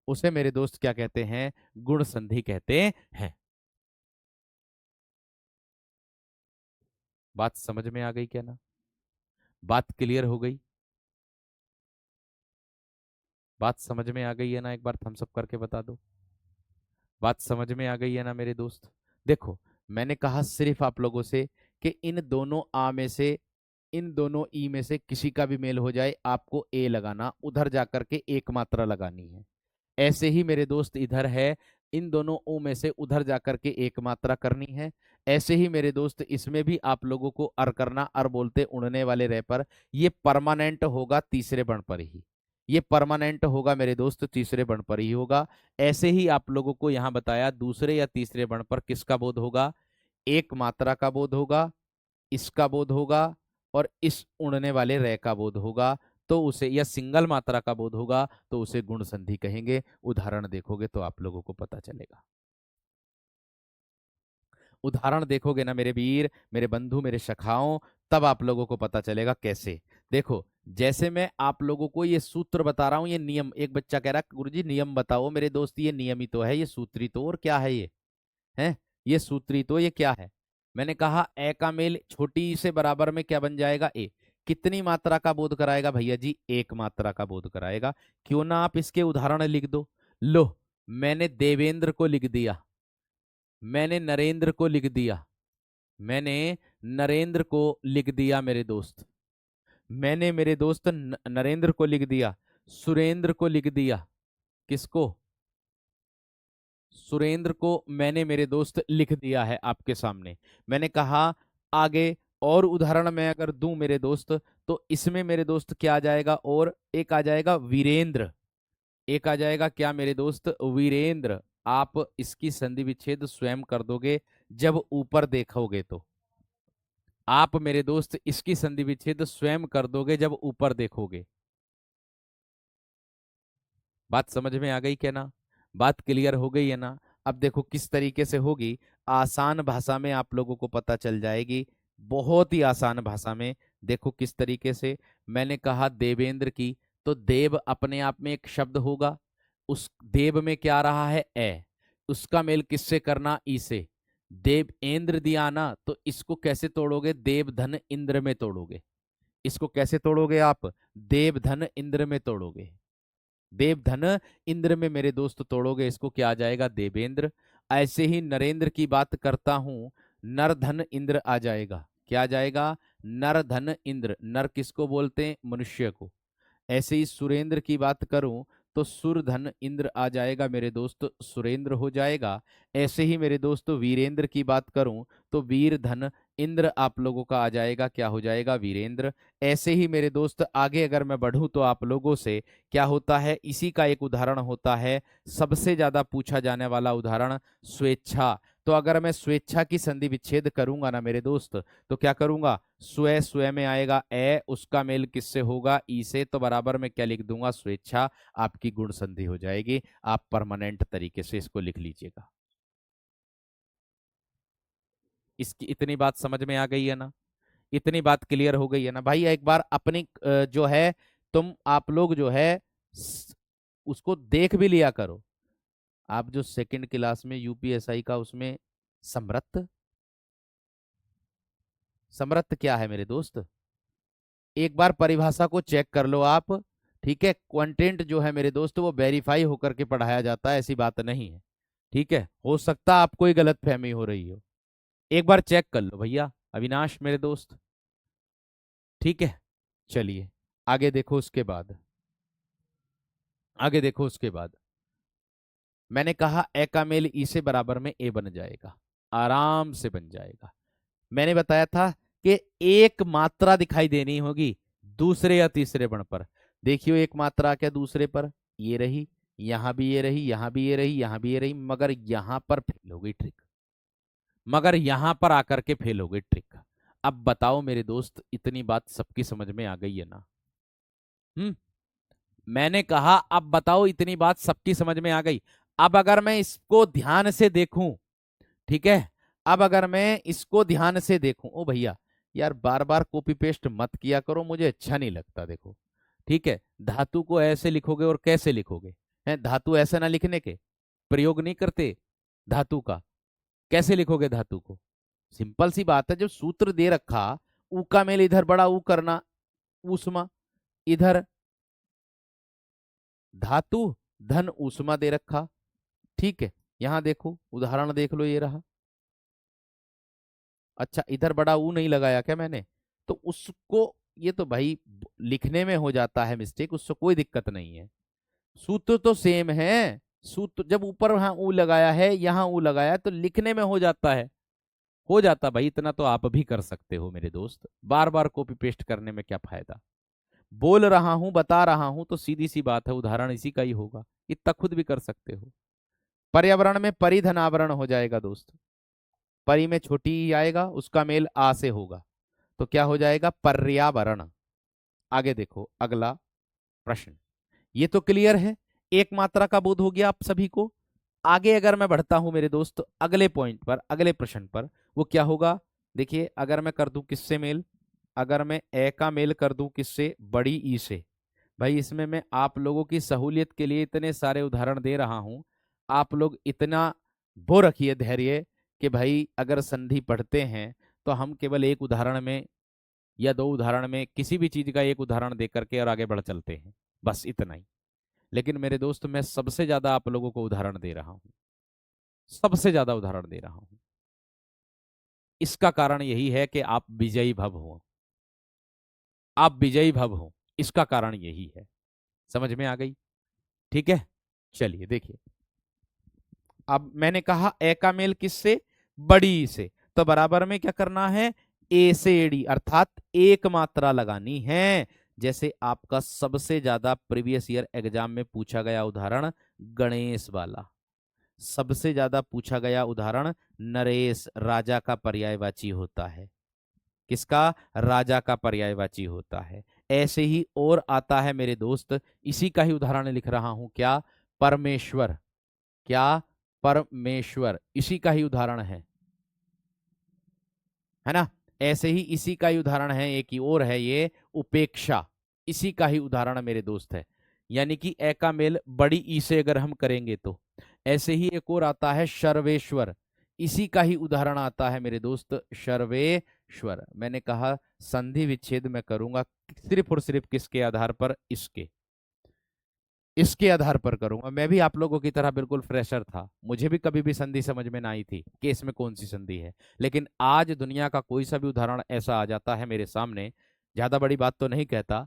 उसे मेरे दोस्त क्या कहते हैं, गुण संधि कहते हैं। बात समझ में आ गई क्या ना, बात क्लियर हो गई, बात समझ में आ गई है ना, एक बार थम्स अप करके बता दो। बात समझ में आ गई है ना मेरे दोस्त। देखो मैंने कहा सिर्फ आप लोगों से कि इन दोनों आ में से, इन दोनों ई में से किसी का भी मेल हो जाए आपको ए लगाना, उधर जाकर के एक मात्रा लगानी है। ऐसे ही मेरे दोस्त इधर है, इन दोनों ओ में से उधर जाकर के एक मात्रा करनी है। ऐसे ही मेरे दोस्त इसमें भी आप लोगों को अर करना, अर बोलते उड़ने वाले रे पर। ये परमानेंट होगा तीसरे वर्ण पर ही, ये परमानेंट होगा मेरे दोस्त तीसरे वर्ण पर ही होगा। ऐसे ही आप लोगों को यहां बताया दूसरे या तीसरे वर्ण पर किसका बोध होगा, एक मात्रा का बोध होगा, इसका बोध होगा, और इस उड़ने वाले रे का बोध होगा। तो उसे, या सिंगल मात्रा का बोध होगा तो उसे गुण संधि कहेंगे। उदाहरण देखोगे तो आप लोगों को पता चलेगा। उदाहरण देखोगे ना मेरे वीर मेरे बंधु मेरे सखाओं, तब आप लोगों को पता चलेगा कैसे। देखो जैसे मैं आप लोगों को ये सूत्र बता रहा हूं, ये नियम, एक बच्चा कह रहा है गुरुजी नियम बताओ, मेरे दोस्त ये नियम ही तो है, ये सूत्री तो, और क्या है ये, है ये सूत्री तो, ये क्या है। मैंने कहा ए का मेल छोटी से बराबर में क्या बन जाएगा, ए। कितनी मात्रा का बोध कराएगा भैया जी? एक मात्रा का बोध कराएगा। क्यों ना आप इसके उदाहरण लिख दो। लो, मैंने देवेंद्र को लिख दिया, मैंने नरेंद्र को लिख दिया, मैंने नरेंद्र को लिख दिया मेरे दोस्त, मैंने मेरे दोस्त नरेंद्र को लिख दिया, सुरेंद्र को लिख दिया। किसको? सुरेंद्र को मैंने मेरे दोस्त लिख दिया है आपके सामने। मैंने कहा आगे और उदाहरण मैं अगर दूं मेरे दोस्त, तो इसमें मेरे दोस्त क्या आ जाएगा? और एक आ जाएगा वीरेंद्र, एक आ जाएगा क्या मेरे दोस्त? वीरेंद्र। आप इसकी संधि विच्छेद स्वयं कर दोगे जब ऊपर देखोगे तो। आप मेरे दोस्त इसकी संधि विच्छेद स्वयं कर दोगे जब ऊपर देखोगे। बात समझ में आ गई क्या ना? बात क्लियर हो गई है ना? अब देखो किस तरीके से होगी, आसान भाषा में आप लोगों को पता चल जाएगी, बहुत ही आसान भाषा में। देखो किस तरीके से। मैंने कहा देवेंद्र की, तो देव अपने आप में एक शब्द होगा, उस देव में क्या आ रहा है? ए। उसका मेल किससे करना? ई से। देव इंद्र दिया ना, तो इसको कैसे तोड़ोगे? देव धन इंद्र में तोड़ोगे। इसको कैसे तोड़ोगे आप? देव धन इंद्र में तोड़ोगे। देवधन इंद्र में मेरे दोस्त तोड़ोगे, इसको क्या आ जाएगा? देवेंद्र। ऐसे ही नरेंद्र की बात करता हूं, नरधन इंद्र आ जाएगा। क्या आ जाएगा? नरधन इंद्र। नर किसको बोलते हैं? मनुष्य को। ऐसे ही सुरेंद्र की बात करूं, तो सुरधन इंद्र आ जाएगा मेरे दोस्त, सुरेंद्र हो जाएगा। ऐसे ही मेरे दोस्त वीरेंद्र की बात करूं, तो वीर धन इंद्र आप लोगों का आ जाएगा। क्या हो जाएगा? वीरेंद्र। ऐसे ही मेरे दोस्त आगे अगर मैं बढ़ूं तो आप लोगों से क्या होता है, इसी का एक उदाहरण होता है, सबसे ज्यादा पूछा जाने वाला उदाहरण, स्वेच्छा। तो अगर मैं स्वेच्छा की संधि विच्छेद करूंगा ना मेरे दोस्त, तो क्या करूंगा? स्वे, स्वे में आएगा ए, उसका मेल किससे होगा? ई से। तो बराबर में क्या लिख दूंगा? स्वेच्छा। आपकी गुण संधि हो जाएगी। आप परमानेंट तरीके से इसको लिख लीजिएगा। इसकी इतनी बात समझ में आ गई है ना? इतनी बात क्लियर हो गई है ना भाई? एक बार अपनी जो है, तुम आप लोग जो है उसको देख भी लिया करो। आप जो सेकंड क्लास में यूपीएसआई का उसमें समरथ, समरथ क्या है मेरे दोस्त? एक बार परिभाषा को चेक कर लो आप। ठीक है, कंटेंट जो है मेरे दोस्त वो वेरीफाई होकर के पढ़ाया जाता है, ऐसी बात नहीं है। ठीक है, हो सकता है आपको ही गलत फहमी हो रही हो। एक बार चेक कर लो भैया अविनाश मेरे दोस्त। ठीक है, चलिए आगे देखो उसके बाद, आगे देखो उसके बाद। मैंने कहा ए का मेल ई से बराबर में ए बन जाएगा, आराम से बन जाएगा। मैंने बताया था कि एक मात्रा दिखाई देनी होगी दूसरे या तीसरे बण पर। देखियो एक मात्रा क्या दूसरे पर? ये रही, यहां भी ये रही, यहां भी ये रही, यहां भी ये रही, मगर यहां पर फेल हो गई ट्रिक, मगर यहां पर आकर के फेल हो गई ट्रिक। अब बताओ मेरे दोस्त, इतनी बात सबकी समझ में आ गई है ना? हम्म। मैंने कहा अब बताओ, इतनी बात सबकी समझ में आ गई। अब अगर मैं इसको ध्यान से देखूं, ठीक है, अब अगर मैं इसको ध्यान से देखूं, ओ भैया यार बार बार कॉपी पेस्ट मत किया करो, मुझे अच्छा नहीं लगता। देखो ठीक है, धातु को ऐसे लिखोगे और कैसे लिखोगे? हैं, धातु ऐसे ना लिखने के प्रयोग नहीं करते धातु का। कैसे लिखोगे धातु को? सिंपल सी बात है, जब सूत्र दे रखा, ऊ का मेल इधर बड़ा ऊ करना, ऊष्मा, इधर धातु धन ऊष्मा दे रखा। ठीक है, यहां देखो उदाहरण देख लो, ये रहा। अच्छा, इधर बड़ा ऊ नहीं लगाया क्या मैंने? तो उसको, ये तो भाई लिखने में हो जाता है मिस्टेक, उससे कोई दिक्कत नहीं है। सूत्र तो सेम है। सूत्र जब ऊपर वहां ऊ लगाया है, यहां ऊ लगाया है, तो लिखने में हो जाता है। हो जाता भाई, इतना तो आप भी कर सकते हो मेरे दोस्त, बार बार कॉपी पेस्ट करने में क्या फायदा? बोल रहा हूं, बता रहा हूं, तो सीधी सी बात है, उदाहरण इसी का ही होगा। इतना खुद भी कर सकते हो। पर्यावरण में परिधन आवरण हो जाएगा दोस्त। परी में छोटी ई आएगा, उसका मेल आ से होगा, तो क्या हो जाएगा? पर्यावरण। आगे देखो अगला प्रश्न। ये तो क्लियर है, एक मात्रा का बोध हो गया आप सभी को। आगे अगर मैं बढ़ता हूं मेरे दोस्त अगले पॉइंट पर, अगले प्रश्न पर, वो क्या होगा? देखिए, अगर मैं कर दूं किससे मेल, अगर मैं ए का मेल कर दूं किससे? बड़ी ई से। भाई इसमें मैं आप लोगों की सहूलियत के लिए इतने सारे उदाहरण दे रहा हूं, आप लोग इतना वो रखिए धैर्य कि भाई अगर संधि पढ़ते हैं तो हम केवल एक उदाहरण में या दो उदाहरण में किसी भी चीज का एक उदाहरण दे करके और आगे बढ़ चलते हैं, बस इतना ही। लेकिन मेरे दोस्त मैं सबसे ज्यादा आप लोगों को उदाहरण दे रहा हूं, सबसे ज्यादा उदाहरण दे रहा हूं। इसका कारण यही है कि आप विजयी भव हो, आप विजयी भव हो, इसका कारण यही है। समझ में आ गई? ठीक है, चलिए देखिए। अब मैंने कहा ए का मेल किससे? बड़ी ई से, तो बराबर में क्या करना है? ए से एडी, अर्थात एक मात्रा लगानी है। जैसे आपका सबसे ज्यादा प्रीवियस ईयर एग्जाम में पूछा गया उदाहरण गणेश वाला, सबसे ज्यादा पूछा गया उदाहरण नरेश, राजा का पर्यायवाची होता है। किसका? राजा का पर्यायवाची होता है। ऐसे ही और आता है मेरे दोस्त, इसी का ही उदाहरण लिख रहा हूं, क्या? परमेश्वर। क्या? परमेश्वर, इसी का ही उदाहरण है ना? ऐसे ही इसी का ही उदाहरण है, एक ही और है ये उपेक्षा, इसी का ही उदाहरण मेरे दोस्त है। यानी कि ए का मेल बड़ी ई से अगर हम करेंगे तो। ऐसे ही एक और आता है सर्वेश्वर, इसी का ही उदाहरण आता है मेरे दोस्त सर्वेश्वर। मैंने कहा संधि विच्छेद में करूंगा सिर्फ और सिर्फ किसके आधार पर? इसके आधार पर करूंगा। मैं भी आप लोगों की तरह बिल्कुल फ्रेशर था, मुझे भी कभी भी संधि समझ में ना आई थी कि इसमें कौन सी संधि है। लेकिन आज दुनिया का कोई सा भी उदाहरण ऐसा आ जाता है मेरे सामने, ज्यादा बड़ी बात तो नहीं कहता,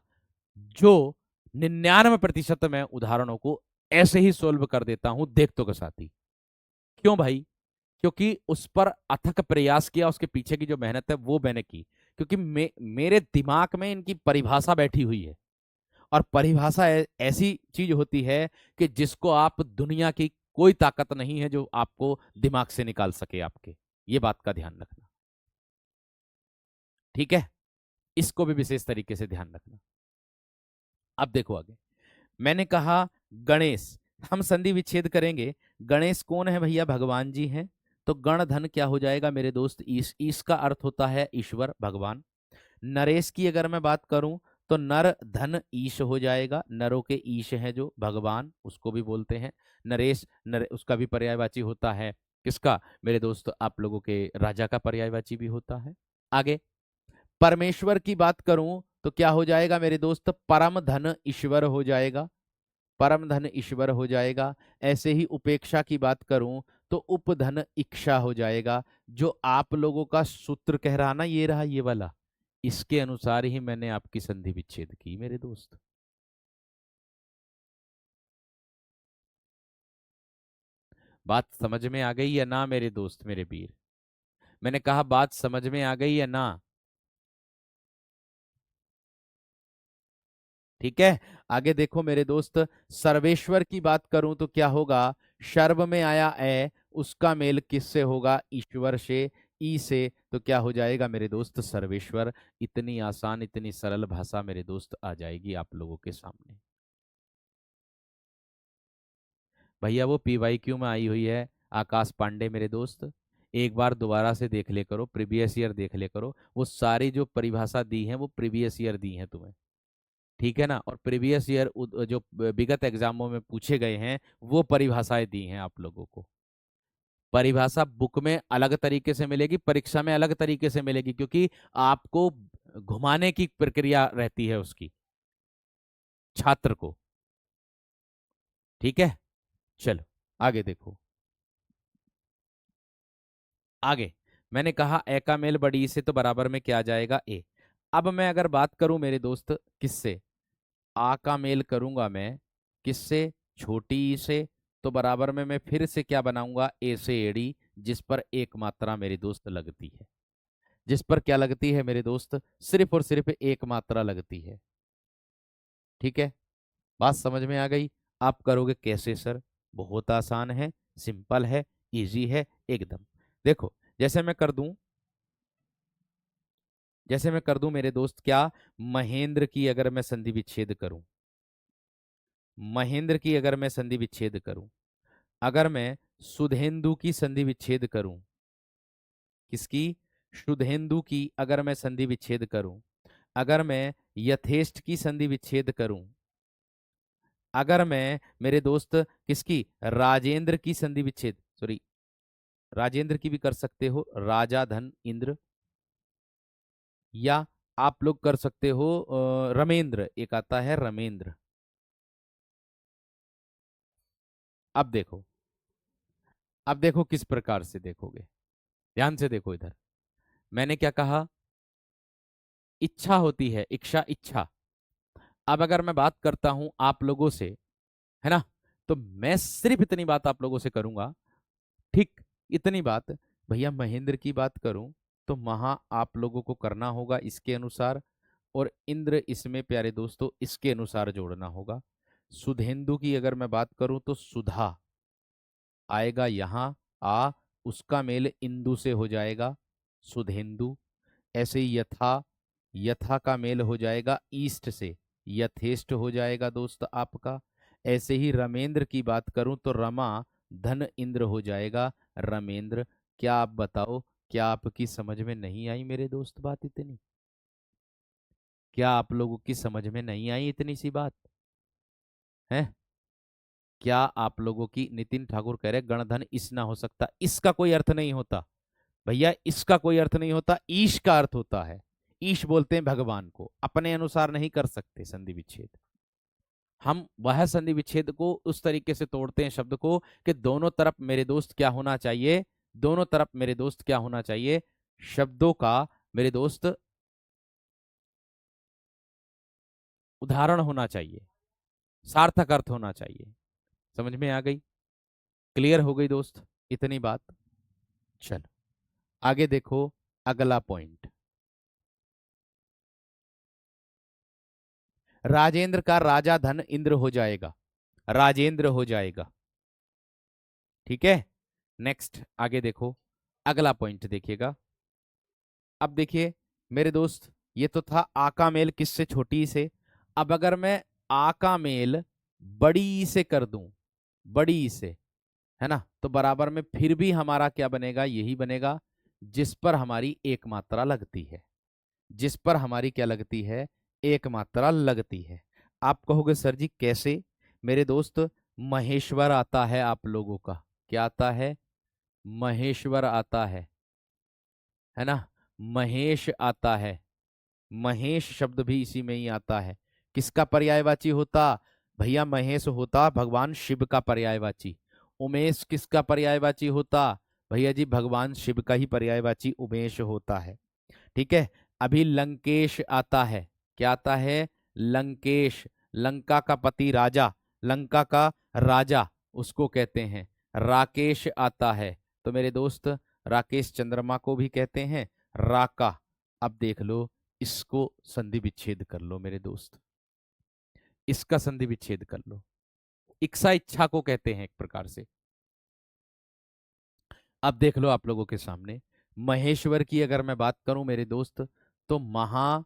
जो 99% मैं उदाहरणों को ऐसे ही सोल्व कर देता हूं देखतों के साथ ही। क्यों भाई? क्योंकि उस पर अथक प्रयास किया, उसके पीछे की जो मेहनत है वो मैंने की। क्योंकि मेरे दिमाग में इनकी परिभाषा बैठी हुई है, और परिभाषा ऐसी चीज होती है कि जिसको आप दुनिया की कोई ताकत नहीं है जो आपको दिमाग से निकाल सके आपके। ये बात का ध्यान रखना, ठीक है? इसको भी विशेष तरीके से ध्यान रखना। अब देखो आगे, मैंने कहा गणेश, हम संधि विच्छेद करेंगे। गणेश कौन है भैया? भगवान जी हैं। तो गण धन क्या हो जाएगा मेरे दोस्त? ईश का अर्थ होता है ईश्वर, भगवान। नरेश की अगर मैं बात करूं तो नर धन ईश हो जाएगा, नरों के ईश है जो भगवान, उसको भी बोलते हैं नरेश। उसका भी पर्यायवाची होता है किसका मेरे दोस्त? आप लोगों के राजा का पर्यायवाची भी होता है। आगे परमेश्वर की बात करूं तो क्या हो जाएगा मेरे दोस्त? परम धन ईश्वर हो जाएगा, परम धन ईश्वर हो जाएगा। ऐसे ही उपेक्षा की बात करूं तो उपधन इच्छा हो जाएगा। जो आप लोगों का सूत्र कह रहा ना, ये रहा ये वाला, इसके अनुसार ही मैंने आपकी संधि विच्छेद की मेरे दोस्त। बात समझ में आ गई या ना मेरे दोस्त, मेरे वीर? मैंने कहा बात समझ में आ गई या ना? ठीक है, आगे देखो मेरे दोस्त, सर्वेश्वर की बात करूं तो क्या होगा? शर्व में आया ए, उसका मेल किससे होगा? ईश्वर से। ई से, तो क्या हो जाएगा मेरे दोस्त? सर्वेश्वर। इतनी आसान, इतनी सरल भाषा मेरे दोस्त आ जाएगी आप लोगों के सामने। भैया वो पीवाईक्यू में आई हुई है, आकाश पांडे मेरे दोस्त, एक बार दोबारा से देख ले करो, प्रीवियस ईयर देख ले करो। वो सारी जो परिभाषा दी है वो प्रीवियस ईयर दी है तुम्हें, ठीक है ना? और प्रीवियस ईयर जो विगत एग्जामों में पूछे गए हैं वो परिभाषाएं दी हैं आप लोगों को। परिभाषा बुक में अलग तरीके से मिलेगी, परीक्षा में अलग तरीके से मिलेगी, क्योंकि आपको घुमाने की प्रक्रिया रहती है उसकी, छात्र को। ठीक है, चलो आगे देखो। आगे मैंने कहा ए का मेल बड़ी ई से, तो बराबर में क्या आ जाएगा? ए। अब मैं अगर बात करूं मेरे दोस्त किससे? आ का मेल करूंगा मैं किससे? छोटी ई से। तो बराबर में मैं फिर से क्या बनाऊंगा? ए से एड़ी, जिस पर एक मात्रा मेरे दोस्त लगती है। जिस पर क्या लगती है मेरे दोस्त? सिर्फ और सिर्फ एक मात्रा लगती है। ठीक है, बात समझ में आ गई? आप करोगे कैसे सर? बहुत आसान है, सिंपल है, इजी है एकदम। देखो, जैसे मैं कर दूं, जैसे मैं कर दूं मेरे दोस्त, क्या? महेंद्र की अगर मैं संधि विच्छेद करूं, महेंद्र की अगर मैं संधि विच्छेद करूं, अगर मैं सुधेंदु की संधि विच्छेद करूं, किसकी? सुधेंदु की अगर मैं संधि विच्छेद करूं, अगर मैं यथेष्ट की संधि विच्छेद करूं, अगर मैं मेरे दोस्त किसकी? राजेंद्र की संधि विच्छेद, सॉरी, राजेंद्र की भी कर सकते हो, राजा धन इंद्र, या आप लोग कर सकते हो रमेंद्र, एक आता है रमेंद्र। अब देखो, अब देखो किस प्रकार से देखोगे, ध्यान से देखो इधर। मैंने क्या कहा, इच्छा होती है, इच्छा, इच्छा। अब अगर मैं बात करता हूं आप लोगों से, है ना, तो मैं सिर्फ इतनी बात आप लोगों से करूंगा, ठीक, इतनी बात। भैया महेंद्र की बात करूं तो महा आप लोगों को करना होगा इसके अनुसार, और इंद्र इसमें प्यारे दोस्तों इसके अनुसार जोड़ना होगा। सुधेंदु की अगर मैं बात करूं तो सुधा आएगा यहां, आ, उसका मेल इंदु से हो जाएगा, सुधेंदु। ऐसे ही यथा, यथा का मेल हो जाएगा ईस्ट से, यथेष्ट हो जाएगा दोस्त आपका। ऐसे ही रमेंद्र की बात करूं तो रमा धन इंद्र हो जाएगा, रमेंद्र। क्या आप बताओ, क्या आपकी समझ में नहीं आई मेरे दोस्त बात इतनी? क्या आप लोगों की समझ में नहीं आई इतनी सी बात है? क्या आप लोगों की, नितिन ठाकुर कह रहे गणधन इस ना हो सकता, इसका कोई अर्थ नहीं होता भैया, इसका कोई अर्थ नहीं होता, ईश का अर्थ होता है। ईश बोलते हैं भगवान को, अपने अनुसार नहीं कर सकते संधि विच्छेद। हम वह संधि विच्छेद को उस तरीके से तोड़ते हैं शब्द को कि दोनों तरफ मेरे दोस्त क्या होना चाहिए, दोनों तरफ मेरे दोस्त क्या होना चाहिए, शब्दों का मेरे दोस्त उदाहरण होना चाहिए, सार्थक अर्थ होना चाहिए। समझ में आ गई? क्लियर हो गई दोस्त इतनी बात? चलो आगे देखो, अगला पॉइंट, राजेंद्र का राजा धन इंद्र हो जाएगा, राजेंद्र हो जाएगा, ठीक है। नेक्स्ट आगे देखो, अगला पॉइंट देखिएगा। अब देखिए मेरे दोस्त, ये तो था आ का मेल किससे, छोटी से। अब अगर मैं आ का मेल बड़ी से कर दूं, बड़ी से, है ना, तो बराबर में फिर भी हमारा क्या बनेगा, यही बनेगा जिस पर हमारी एक मात्रा लगती है, जिस पर हमारी क्या लगती है, एक मात्रा लगती है। आप कहोगे सर जी कैसे? मेरे दोस्त महेश्वर आता है आप लोगों का, क्या आता है, महेश्वर आता है ना, महेश आता है, महेश शब्द भी इसी में ही आता है। किसका पर्यायवाची होता भैया? महेश होता भगवान शिव का पर्यायवाची। उमेश किसका पर्यायवाची होता भैया जी? भगवान शिव का ही पर्यायवाची उमेश होता है, ठीक है। अभी लंकेश आता है, क्या आता है, लंकेश, लंका का पति राजा, लंका का राजा उसको कहते हैं। राकेश आता है, तो मेरे दोस्त राकेश चंद्रमा को भी कहते हैं, राका। अब देख लो, इसको संधि विच्छेद कर लो मेरे दोस्त, इसका संधि विच्छेद कर लो। इच्छा, इच्छा को कहते हैं एक प्रकार से। अब देख लो आप लोगों के सामने, महेश्वर की अगर मैं बात करूं मेरे दोस्त, तो महा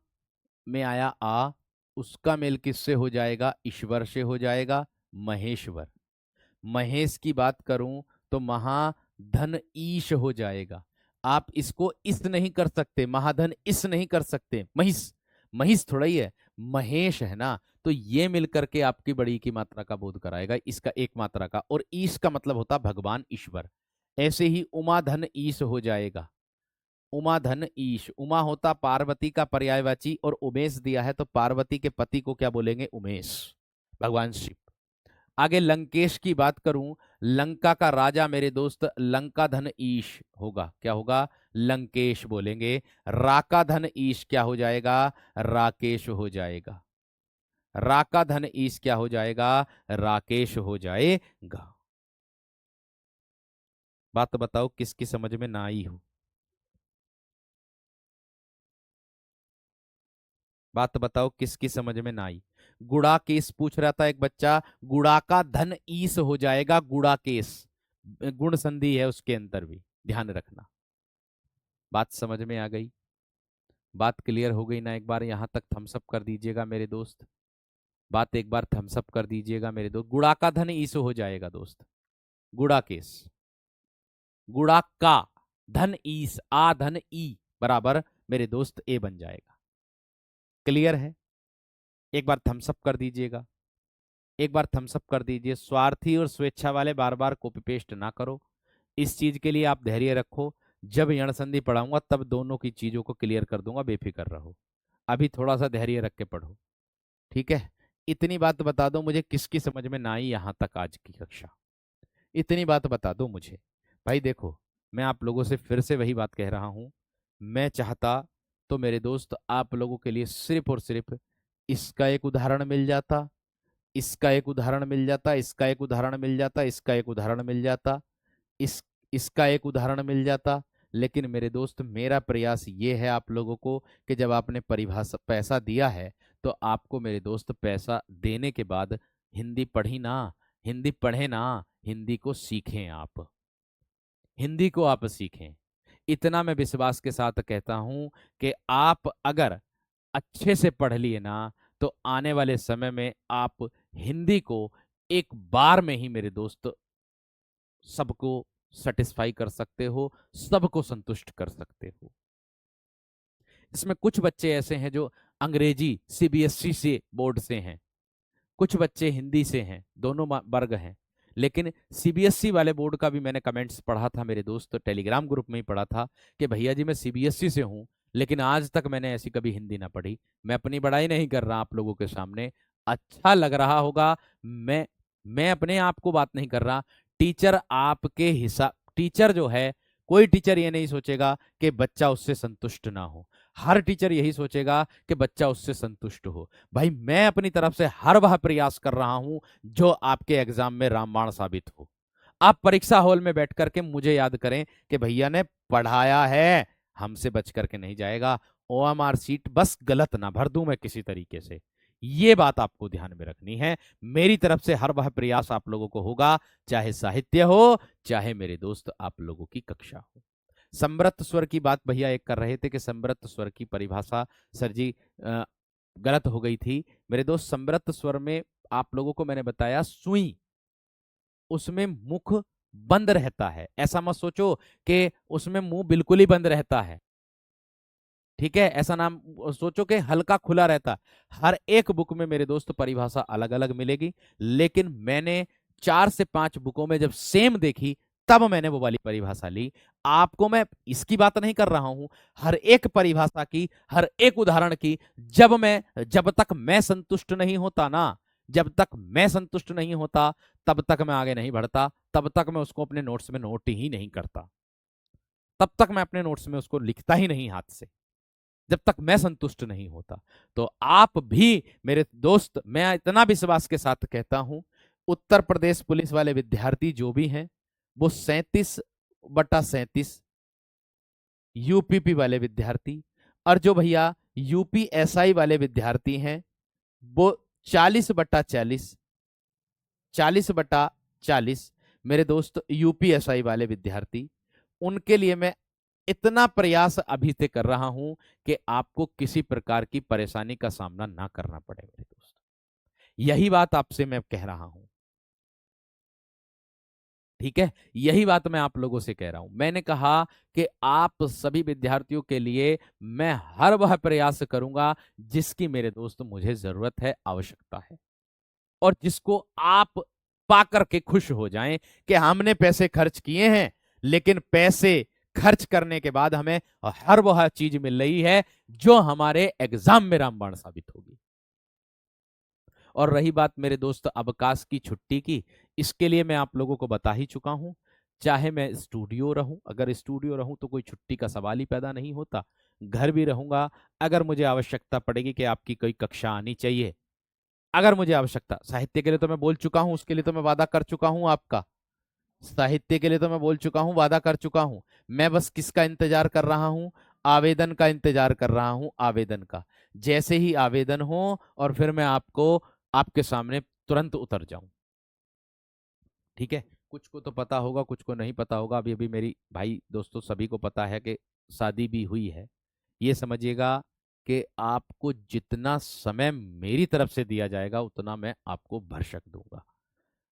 में आया आ, उसका मेल किससे हो जाएगा, ईश्वर से हो जाएगा, महेश्वर। महेश की बात करूं तो महाधन ईश हो जाएगा। आप इसको इस नहीं कर सकते, महाधन इस नहीं कर सकते, महिष, महिष थोड़ा ही है, महेश है ना। तो ये मिलकर के आपकी बड़ी की मात्रा का बोध कराएगा, इसका एक मात्रा का, और ईश का मतलब होता भगवान ईश्वर। ऐसे ही उमाधन ईश हो जाएगा, उमा धन ईश, उमा होता पार्वती का पर्यायवाची, और उमेश दिया है तो पार्वती के पति को क्या बोलेंगे, उमेश, भगवान शिव। आगे लंकेश की बात करूं, लंका का राजा मेरे दोस्त लंका धन ईश होगा, क्या होगा, लंकेश बोलेंगे। राका धन ईश क्या हो जाएगा, राकेश हो जाएगा। राका धन ईश क्या हो जाएगा, राकेश हो जाएगा। बात बताओ किसकी समझ में ना आई हो, बात बताओ किसकी समझ में ना आई? गुड़ा केस पूछ रहा था एक बच्चा, गुड़ा का धन ईस हो जाएगा, गुड़ा केस, गुण संधि है उसके अंदर भी, ध्यान रखना। बात समझ में आ गई? बात क्लियर हो गई ना? एक बार यहां तक थम्सअप कर दीजिएगा मेरे दोस्त, बात एक बार थम्सअप कर दीजिएगा मेरे दोस्त। गुड़ा का धन ईस हो जाएगा दोस्त, गुड़ा केस, गुड़ा का धन ईस, आ धन ई बराबर मेरे दोस्त ए बन जाएगा। क्लियर है? एक बार थम्सअप कर दीजिएगा, एक बार थम्सअप कर दीजिए। स्वार्थी और स्वेच्छा वाले बार बार कॉपी पेस्ट ना करो, इस चीज के लिए आप धैर्य रखो। जब यण संधि पढ़ाऊंगा तब दोनों की चीजों को क्लियर कर दूंगा, बेफिक्र रहो। अभी थोड़ा सा धैर्य रख के पढ़ो, ठीक है। इतनी बात बता दो मुझे, किसकी समझ में ना आई यहाँ तक आज की कक्षा, इतनी बात बता दो मुझे। भाई देखो, मैं आप लोगों से फिर से वही बात कह रहा हूँ, मैं चाहता तो मेरे दोस्त आप लोगों के लिए सिर्फ और सिर्फ इसका एक उदाहरण मिल जाता, इसका एक उदाहरण मिल जाता, इसका एक उदाहरण मिल जाता, इसका एक उदाहरण मिल जाता, इस इसका एक उदाहरण मिल जाता। लेकिन मेरे दोस्त, मेरा प्रयास ये है आप लोगों को कि जब आपने परिभाषा पैसा दिया है, तो आपको मेरे दोस्त पैसा देने के बाद हिंदी पढ़ी ना, हिंदी पढ़े ना, हिंदी को सीखें आप, हिंदी को आप सीखें। इतना मैं विश्वास के साथ कहता हूं कि आप अगर अच्छे से पढ़ लिए ना, तो आने वाले समय में आप हिंदी को एक बार में ही मेरे दोस्त सबको सेटिस्फाई कर सकते हो, सबको संतुष्ट कर सकते हो। इसमें कुछ बच्चे ऐसे हैं जो अंग्रेजी सीबीएसई से बोर्ड से हैं, कुछ बच्चे हिंदी से हैं, दोनों वर्ग हैं। लेकिन सीबीएसई वाले बोर्ड का भी मैंने कमेंट्स पढ़ा था मेरे दोस्त, टेलीग्राम ग्रुप में ही पढ़ा था कि भैया जी मैं सीबीएसई से हूं, लेकिन आज तक मैंने ऐसी कभी हिंदी ना पढ़ी। मैं अपनी बड़ाई नहीं कर रहा आप लोगों के सामने, अच्छा लग रहा होगा, मैं अपने आप को बात नहीं कर रहा। टीचर आपके हिसाब, टीचर जो है, कोई टीचर ये नहीं सोचेगा कि बच्चा उससे संतुष्ट ना हो, हर टीचर यही सोचेगा कि बच्चा उससे संतुष्ट हो। भाई मैं अपनी तरफ से हर वह प्रयास कर रहा हूं जो आपके एग्जाम में रामबाण साबित हो। आप परीक्षा हॉल में बैठ करके मुझे याद करें कि भैया ने पढ़ाया है, हमसे बच करके नहीं जाएगा। ओएमआर सीट बस गलत ना भर दूं मैं किसी तरीके से, ये बात आपको ध्यान में रखनी है। मेरी तरफ से हर वह प्रयास आप लोगों को होगा, चाहे साहित्य हो, चाहे मेरे दोस्त आप लोगों की कक्षा हो। समृत स्वर की बात भैया एक कर रहे थे कि समृत स्वर की परिभाषा सर जी गलत हो गई थी। मेरे दोस्त समृत स्वर में आप लोगों को मैंने बताया सुई, उसमें मुख बंद रहता है, ऐसा मत सोचो कि उसमें मुंह बिल्कुल ही बंद रहता है, ठीक है, ऐसा नाम सोचो कि हल्का खुला रहता। हर एक बुक में मेरे दोस्त परिभाषा अलग अलग मिलेगी, लेकिन मैंने 4 से 5 बुकों में जब सेम देखी, तब मैंने वो वाली परिभाषा ली। आपको मैं इसकी बात नहीं कर रहा हूं, हर एक परिभाषा की, हर एक उदाहरण की, जब तक मैं संतुष्ट नहीं होता ना, जब तक मैं संतुष्ट नहीं होता, तब तक मैं आगे नहीं बढ़ता, तब तक मैं उसको अपने नोट्स में नोट ही नहीं करता, तब तक मैं अपने नोट्स में उसको लिखता ही नहीं हाथ से, जब तक मैं संतुष्ट नहीं होता। तो आप भी मेरे दोस्त, मैं इतना विश्वास के साथ कहता हूं, उत्तर प्रदेश पुलिस वाले विद्यार्थी जो भी हैं, वो 37/37, यूपीपी वाले विद्यार्थी, और जो भैया यूपीएसआई वाले विद्यार्थी हैं, वो 40/40, 40/40, मेरे दोस्त यूपीएसआई वाले विद्यार्थी, उनके लिए मैं इतना प्रयास अभी से कर रहा हूं कि आपको किसी प्रकार की परेशानी का सामना ना करना पड़े मेरे दोस्त, यही बात आपसे मैं कह रहा हूं, ठीक है। यही बात मैं आप लोगों से कह रहा हूं। मैंने कहा कि आप सभी विद्यार्थियों के लिए मैं हर वह प्रयास करूंगा जिसकी मेरे दोस्त मुझे जरूरत है, आवश्यकता है, और जिसको आप पा करके खुश हो जाएं कि हमने पैसे खर्च किए हैं, लेकिन पैसे खर्च करने के बाद हमें हर वह चीज मिल रही है जो हमारे एग्जाम में रामबाण साबित होगी। और रही बात मेरे दोस्त अवकाश की, छुट्टी की, इसके लिए मैं आप लोगों को बता ही चुका हूं, चाहे मैं स्टूडियो रहूं, अगर स्टूडियो रहूं तो कोई छुट्टी का सवाल ही पैदा नहीं होता, घर भी रहूंगा, अगर मुझे आवश्यकता पड़ेगी कि आपकी कोई कक्षा आनी चाहिए, अगर मुझे आवश्यकता, साहित्य के लिए तो मैं बोल चुका हूं, उसके लिए तो मैं वादा कर चुका हूं आपका, साहित्य के लिए तो मैं बोल चुका हूं, वादा कर चुका हूं। मैं बस किसका इंतजार कर रहा हूं, आवेदन का इंतजार कर रहा हूं, आवेदन का। जैसे ही आवेदन हो और फिर मैं आपको आपके सामने तुरंत उतर जाऊं, ठीक है। कुछ को तो पता होगा, कुछ को नहीं पता होगा। अभी अभी मेरी भाई दोस्तों सभी को पता है कि शादी भी हुई है। ये समझिएगा कि आपको जितना समय मेरी तरफ से दिया जाएगा उतना मैं आपको भरसक दूंगा।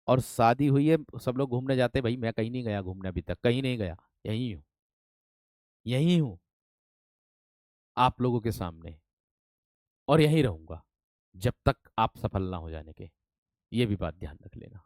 और शादी हुई है, सब लोग घूमने जाते हैं, भाई मैं कहीं नहीं गया घूमने, अभी तक कहीं नहीं गया, यहीं हूँ, यहीं हूँ आप लोगों के सामने, और यहीं रहूंगा जब तक आप सफल ना हो जाने के, ये भी बात ध्यान रख लेना,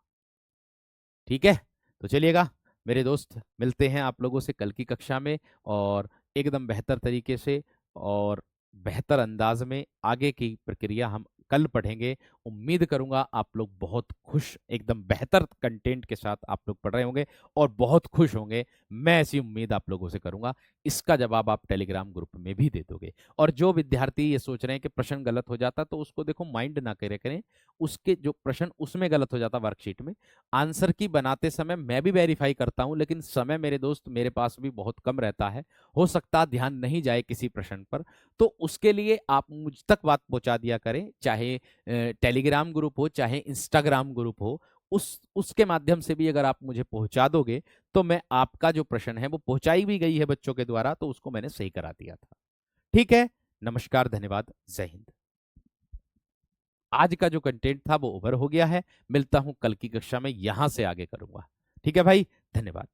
ठीक है। तो चलिएगा मेरे दोस्त, मिलते हैं आप लोगों से कल की कक्षा में, और एकदम बेहतर तरीके से, और बेहतर अंदाज में आगे की प्रक्रिया हम कल पढ़ेंगे। उम्मीद करूंगा आप लोग बहुत खुश, एकदम बेहतर कंटेंट के साथ आप लोग पढ़ रहे होंगे और बहुत खुश होंगे। मैं ऐसी उम्मीद आप लोगों से करूंगा। इसका जवाब आप टेलीग्राम ग्रुप में भी दे दोगे। और जो विद्यार्थी ये सोच रहे हैं कि प्रश्न गलत हो जाता, तो उसको देखो माइंड ना करे करें। उसके जो प्रश्न उसमें गलत हो जाता वर्कशीट में, आंसर की बनाते समय मैं भी वेरीफाई करता हूं, लेकिन समय मेरे दोस्त मेरे पास भी बहुत कम रहता है। हो सकता ध्यान नहीं जाए किसी प्रश्न पर, तो उसके लिए आप मुझ तक बात पहुंचा दिया करें, चाहे टेलीग्राम ग्रुप हो चाहे इंस्टाग्राम ग्रुप हो। उसके माध्यम से भी अगर आप मुझे पहुंचा दोगे, तो मैं आपका जो प्रश्न है वो पहुंचाई भी गई है बच्चों के द्वारा, तो उसको मैंने सही करा दिया था। ठीक है। नमस्कार, धन्यवाद, जय हिंद। आज का जो कंटेंट था वो ओवर हो गया है। मिलता हूं कल की कक्षा में, यहां से आगे करूंगा। ठीक है भाई, धन्यवाद।